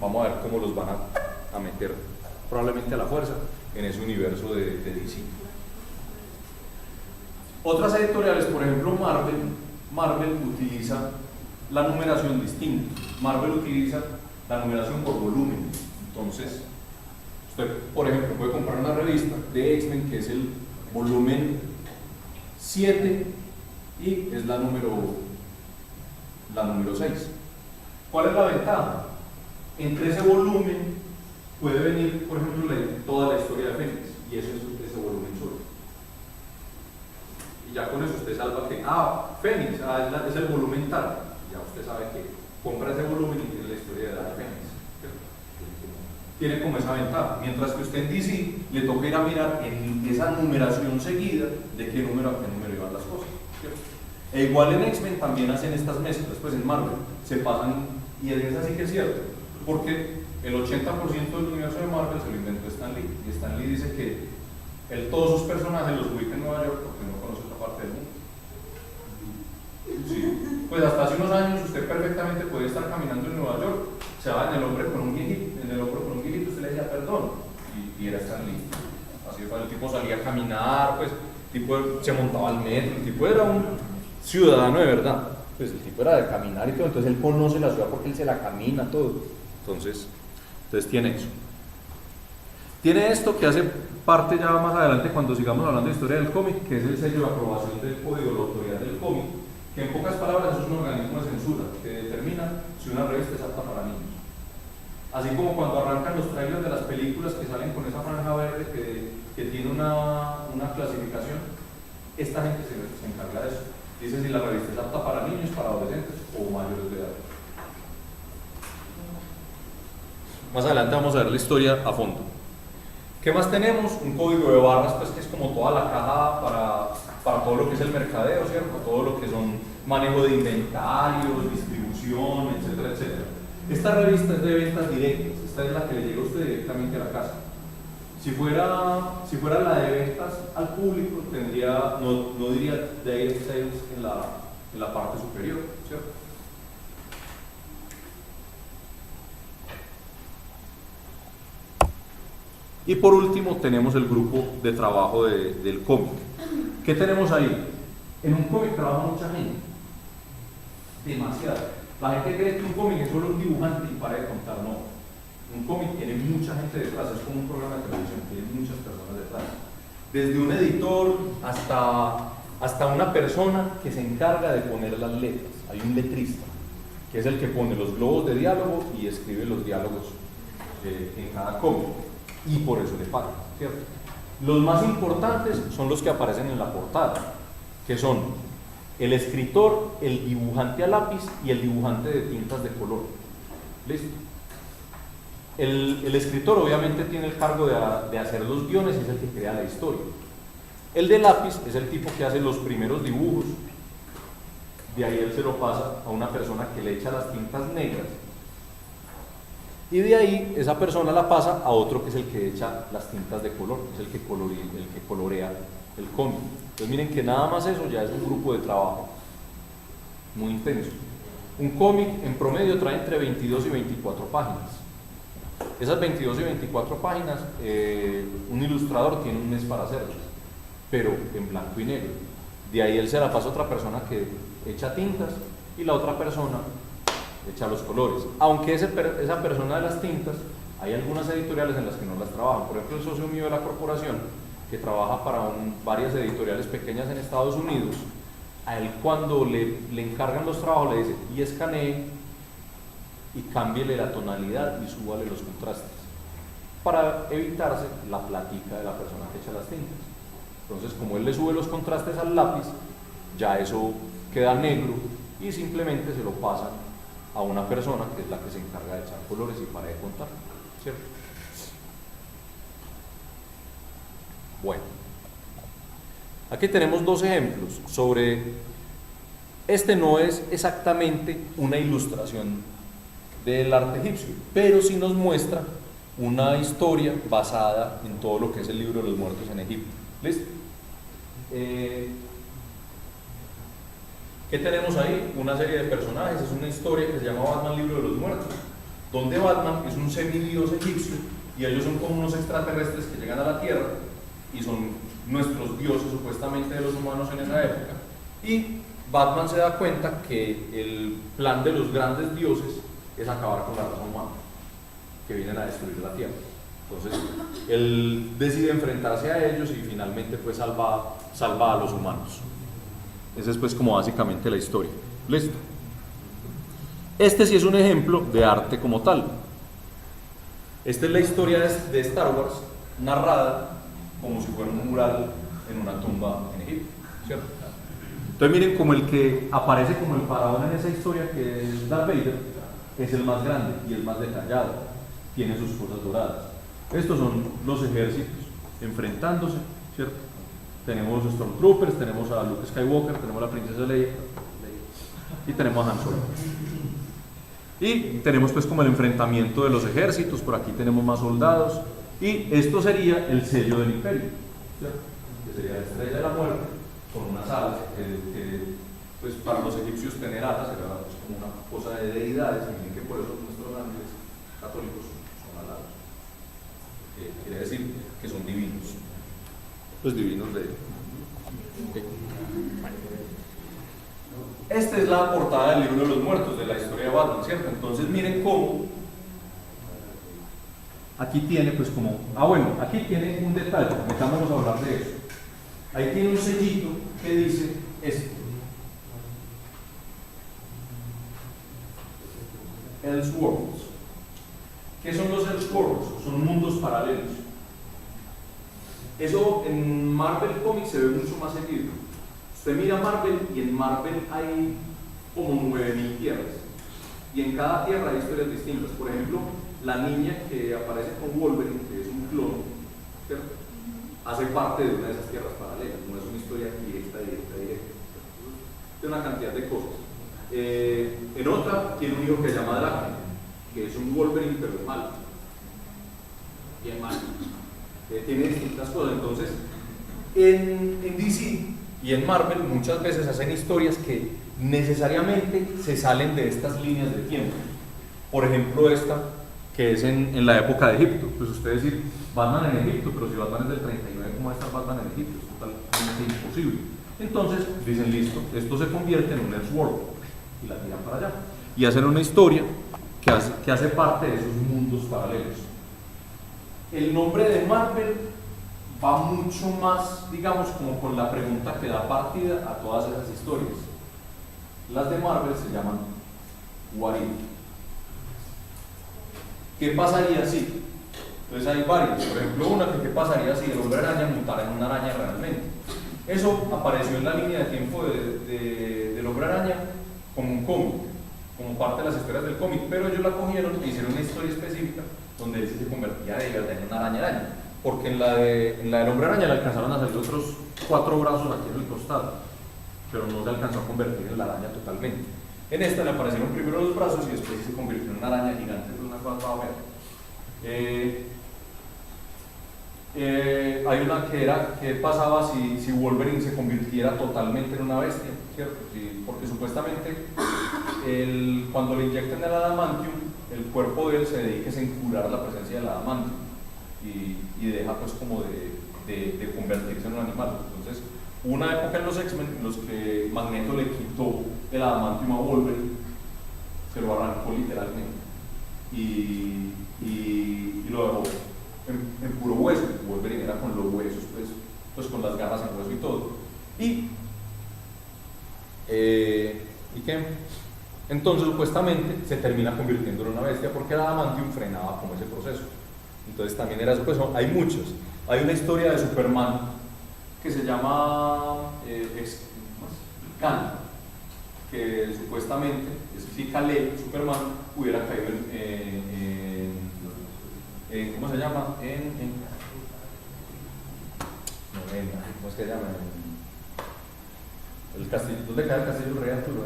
Vamos a ver cómo los van a meter probablemente a la fuerza en ese universo de DC. Otras editoriales, por ejemplo Marvel utiliza la numeración distinta. Marvel utiliza la numeración por volumen. Entonces, usted, por ejemplo, puede comprar una revista de X-Men que es el volumen 7 y es la número 6. ¿Cuál es la ventaja? Entre ese volumen puede venir, por ejemplo, toda la historia de Fénix y eso es ese volumen solo. Y ya con eso usted salva que, Fénix, es el volumen tal. Ya usted sabe que compra ese volumen y tiene la historia de la Fénix. Tiene como esa ventaja, mientras que usted en DC le toca ir a mirar en esa numeración seguida de qué número a qué número iban las cosas, ¿cierto? E igual en X-Men también hacen estas mezclas, pues en Marvel se pasan, y es así que es cierto, porque el 80% del universo de Marvel se lo inventó Stan Lee, y Stan Lee dice que él todos sus personajes los ubica en Nueva York porque no conoce otra parte del mundo. Sí. Pues hasta hace unos años usted perfectamente puede estar caminando en Nueva York, se va en el hombre con un viejito, usted le decía perdón, y era Stan Lee. Así fue, el tipo salía a caminar, pues, el tipo se montaba al metro, el tipo era un ciudadano de verdad, pues el tipo era de caminar y todo, entonces él conoce la ciudad porque él se la camina, todo. Entonces tiene eso. Tiene esto que hace parte ya más adelante cuando sigamos hablando de historia del cómic, que es el sello de aprobación del código de la autoridad del cómic, que en pocas palabras es un organismo de censura que determina si una revista es apta para niños. Así como cuando arrancan los trailers de las películas que salen con esa franja verde que tiene una clasificación, esta gente se encarga de eso. Dice si la revista es apta para niños, para adolescentes o mayores de edad. Más adelante vamos a ver la historia a fondo. ¿Qué más tenemos? Un código de barras, pues que es como toda la caja para todo lo que es el mercadeo, ¿cierto? Todo lo que son manejo de inventarios, distribución, etcétera, etcétera. Esta revista es de ventas directas, esta es la que le llega a usted directamente a la casa. Si fuera la de ventas al público, tendría, no diría direct sales en la parte superior, ¿cierto? Y por último tenemos el grupo de trabajo del cómic. ¿Qué tenemos ahí? En un cómic trabaja mucha gente, demasiada. La gente cree que un cómic es solo un dibujante y para de contar, no. Un cómic tiene mucha gente detrás, es como un programa de televisión, tiene muchas personas detrás. Desde un editor hasta una persona que se encarga de poner las letras. Hay un letrista, que es el que pone los globos de diálogo y escribe los diálogos en cada cómic. Y por eso le pagan, ¿cierto? Los más importantes son los que aparecen en la portada, que son el escritor, el dibujante a lápiz y el dibujante de tintas de color. ¿Listo? El escritor obviamente tiene el cargo de hacer los guiones y es el que crea la historia. El de lápiz es el tipo que hace los primeros dibujos, de ahí él se lo pasa a una persona que le echa las tintas negras y de ahí esa persona la pasa a otro que es el que echa las tintas de color, es el que colorea el cómic. Entonces miren que nada más eso ya es un grupo de trabajo muy intenso. Un cómic en promedio trae entre 22 y 24 páginas. Esas 22 y 24 páginas, un ilustrador tiene un mes para hacerlas, pero en blanco y negro. De ahí él se la pasa a otra persona que echa tintas y la otra persona echa los colores. Aunque esa persona de las tintas, hay algunas editoriales en las que no las trabajan. Por ejemplo, el socio mío de la corporación, que trabaja para varias editoriales pequeñas en Estados Unidos, a él cuando le encargan los trabajos le dice, y escanee y cámbiele la tonalidad y súbale los contrastes, para evitarse la platica de la persona que echa las tintas. Entonces, como él le sube los contrastes al lápiz, ya eso queda negro y simplemente se lo pasan a una persona que es la que se encarga de echar colores y para de contar, ¿cierto? Bueno, aquí tenemos dos ejemplos sobre, este no es exactamente una ilustración del arte egipcio, pero sí nos muestra una historia basada en todo lo que es el libro de los muertos en Egipto. ¿Listo? ¿Qué tenemos ahí? Una serie de personajes, es una historia que se llama Batman, libro de los muertos, donde Batman es un semidios egipcio y ellos son como unos extraterrestres que llegan a la Tierra y son nuestros dioses supuestamente de los humanos en esa época. Y Batman se da cuenta que el plan de los grandes dioses es acabar con la raza humana, que vienen a destruir la Tierra. Entonces, él decide enfrentarse a ellos y finalmente pues salva a los humanos. Esa es pues como básicamente la historia. ¿Listo? Este sí es un ejemplo de arte como tal. Esta es la historia de Star Wars, narrada como si fuera un mural en una tumba en Egipto, ¿cierto? Entonces miren como el que aparece como el faraón en esa historia, que es Darth Vader, es el más grande y el más detallado, tiene sus cosas doradas. Estos son los ejércitos enfrentándose, ¿cierto? Tenemos Stormtroopers, tenemos a Luke Skywalker, tenemos a la princesa Leia y tenemos a Han Solo. Y tenemos pues como el enfrentamiento de los ejércitos, por aquí tenemos más soldados, y esto sería el sello del imperio, ¿cierto? Que sería la estrella de la muerte con unas alas, que pues para los egipcios tener alas era pues como una cosa de deidades, y miren que por eso nuestros grandes católicos son alados, quiere decir que son divinos, los divinos de él. Okay. Esta es la portada del libro de los muertos, de la historia de Batman, ¿cierto? Entonces miren cómo aquí tiene pues como, aquí tiene un detalle, metámonos a hablar de eso. Ahí tiene un sellito que dice esto: Elseworlds. ¿Qué son los Elseworlds? Son mundos paralelos. Eso en Marvel Comics se ve mucho más seguido. Usted mira Marvel y en Marvel hay como 9000 tierras. Y en cada tierra hay historias distintas. Por ejemplo, la niña que aparece con Wolverine, que es un clon, ¿cierto? Hace parte de una de esas tierras paralelas. No es una historia directa. Tiene una cantidad de cosas. En otra tiene un hijo que se llama Dracula, que es un Wolverine pero es malo. Bien malo. Tiene distintas cosas. Entonces, en DC y en Marvel muchas veces hacen historias que necesariamente se salen de estas líneas de tiempo. Por ejemplo, esta que es en la época de Egipto. Pues ustedes dicen Batman en Egipto, pero si Batman es del 39, ¿cómo va a estar Batman en Egipto? Es totalmente imposible. Entonces dicen, listo, esto se convierte en un Elseworld y la tiran para allá y hacen una historia que hace parte de esos mundos paralelos. El nombre de Marvel va mucho más, digamos, como con la pregunta que da partida a todas esas historias. Las de Marvel se llaman What If. ¿Qué pasaría si? Entonces hay varios. Por ejemplo, una que ¿qué pasaría si el hombre araña mutara en una araña realmente? Eso apareció en la línea de tiempo del hombre araña como un cómic, como parte de las historias del cómic, pero ellos la cogieron e hicieron una historia específica donde él se convertía de verdad en una araña, porque en la del hombre araña le alcanzaron a salir otros 4 brazos aquí en el costado, pero no se alcanzó a convertir en la araña totalmente. En esta le aparecieron primero los brazos y después se convirtió en una araña gigante con una cosa hay una que era qué pasaba si Wolverine se convirtiera totalmente en una bestia, ¿cierto? Porque supuestamente cuando le inyectan el adamantium, el cuerpo de él se dedica a curar la presencia del adamantium y deja pues como de convertirse en un animal. Entonces Hubo una época en los X-Men en los que Magneto le quitó el adamantium a Wolverine, se lo arrancó literalmente y lo dejó en puro hueso. Wolverine era con los huesos, pues con las garras en hueso y todo. ¿Y qué? Entonces supuestamente se termina convirtiendo en una bestia porque el adamantium frenaba como ese proceso. Entonces también era eso, pues hay muchos. Hay una historia de Superman que se llama Kal, que supuestamente si Kal-El, Superman, hubiera caído ¿cómo se llama? ¿Cómo es que se llama? El castillo, ¿dónde cae el castillo del Rey Arturo?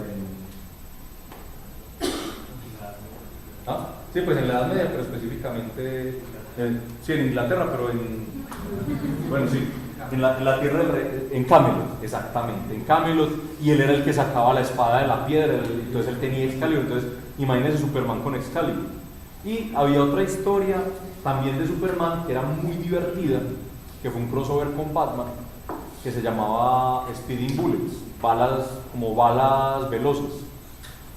Sí, pues en la Edad Media, pero específicamente sí, en Inglaterra, pero bueno, sí, en la tierra del rey, en Camelot, exactamente, en Camelot, y él era el que sacaba la espada de la piedra, entonces él tenía Excalibur. Entonces imagínense Superman con Excalibur. Y había otra historia también de Superman que era muy divertida, que fue un crossover con Batman, que se llamaba Speeding Bullets, como balas veloces.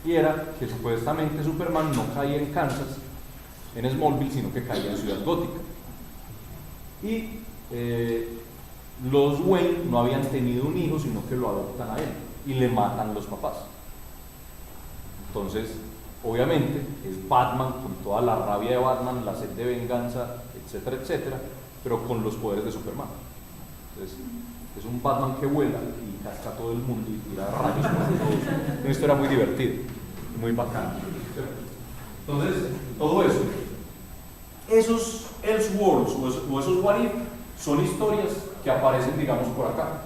Y era que supuestamente Superman no caía en Kansas, en Smallville, sino que caía en Ciudad Gótica. Y los Wayne no habían tenido un hijo, sino que lo adoptan a él y le matan los papás. Entonces, obviamente, es Batman con toda la rabia de Batman, la sed de venganza, etcétera, etcétera, pero con los poderes de Superman. Entonces, es un Batman que vuela y casca a todo el mundo y tira rayos por todos. Una historia muy divertida, muy bacana. Entonces, todo eso, esos Elseworlds o esos What If son historias que aparecen, digamos, por acá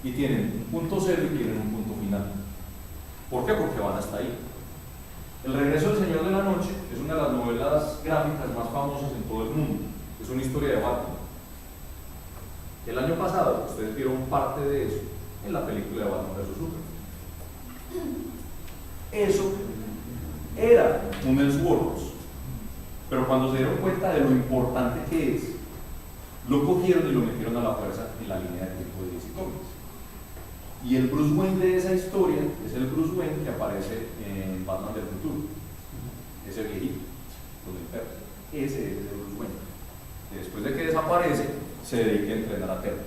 y tienen un punto cero y tienen un punto final. ¿Por qué? Porque van hasta ahí. El regreso del Señor de la Noche es una de las novelas gráficas más famosas en todo el mundo. Es una historia de Batman. El año pasado ustedes vieron parte de eso en la película de Batman vs Superman. Eso era un Elseworlds, pero cuando se dieron cuenta de lo importante que es, lo cogieron y lo metieron a la fuerza en la línea de tiempo de DC Comics. Y el Bruce Wayne de esa historia es el Bruce Wayne que aparece en Batman del futuro, ese viejito con el perro. Ese es el Bruce Wayne, que después de que desaparece se dedica a entrenar a Terra.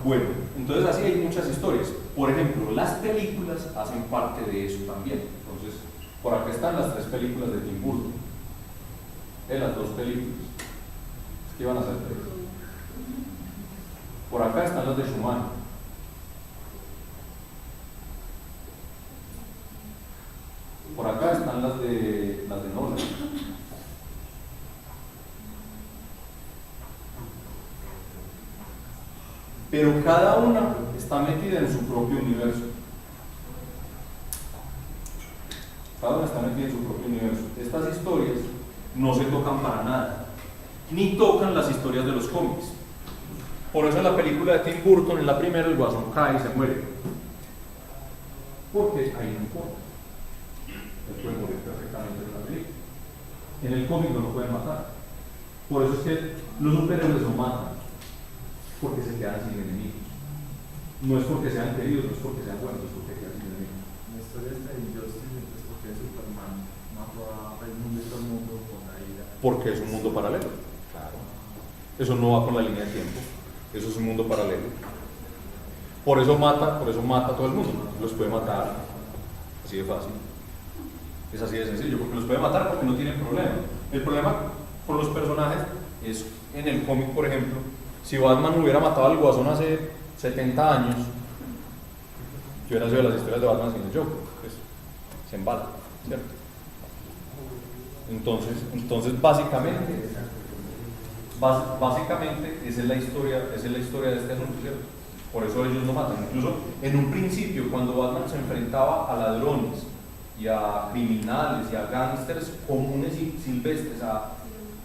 Bueno, entonces así hay muchas historias. Por ejemplo, las películas hacen parte de eso también. Entonces, por acá están las 3 películas de Tim Burton. Las 2 películas. Es que iban a ser 3. Por acá están las de Schumann. Por acá están las de Nolan. Pero cada una está metida en su propio universo. Cada una está metida en su propio universo. Estas historias no se tocan para nada, ni tocan las historias de los cómics. Por eso en la película de Tim Burton, en la primera, el Guasón cae y se muere. Porque ahí no importa. Él puede morir perfectamente en la película. En el cómic no lo pueden matar. Por eso es que los superhéroes no matan, porque se quedan sin enemigos. No es porque sean queridos, no es porque sean buenos, es porque quedan sin enemigos. La historia esta de Injustice es porque Superman mató a Raimundo y todo el mundo con la ira. Porque es un mundo paralelo. Claro. Eso no va con la línea de tiempo. Eso es un mundo paralelo. Por eso mata a todo el mundo. Los puede matar. Así de fácil. Es así de sencillo, porque los puede matar porque no tienen problema. El problema con los personajes es en el cómic, por ejemplo, si Batman hubiera matado al Guasón hace 70 años, yo hubiera sido las historias de Batman sin el Joker, pues se embala, ¿cierto? Entonces básicamente esa es la historia de este asunto, ¿cierto? Por eso ellos no matan. Incluso en un principio, cuando Batman se enfrentaba a ladrones y a criminales y a gángsters comunes y silvestres, a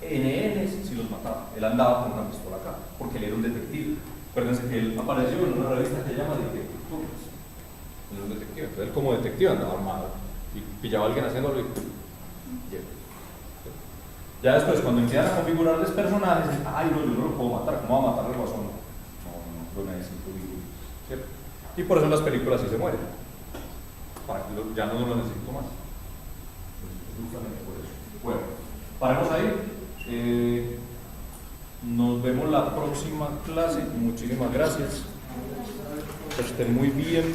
NNs, si los mataba. Él andaba con una pistola acá, porque él era un detective. Acuérdense que él apareció en una revista que se llama Detective Comics. Él era un detective. Entonces él como detective andaba armado y pillaba a alguien haciéndolo y Ya después, cuando empiezan a configurarles personajes, dicen, ay, no, yo no lo puedo matar, ¿cómo va a matar al guasón? No, lo necesito vivir, ¿cierto? Y por eso en las películas sí se mueren. Para que ya no lo necesito más. Justamente por eso. Bueno, paremos ahí. Nos vemos la próxima clase. Muchísimas gracias. Que estén muy bien.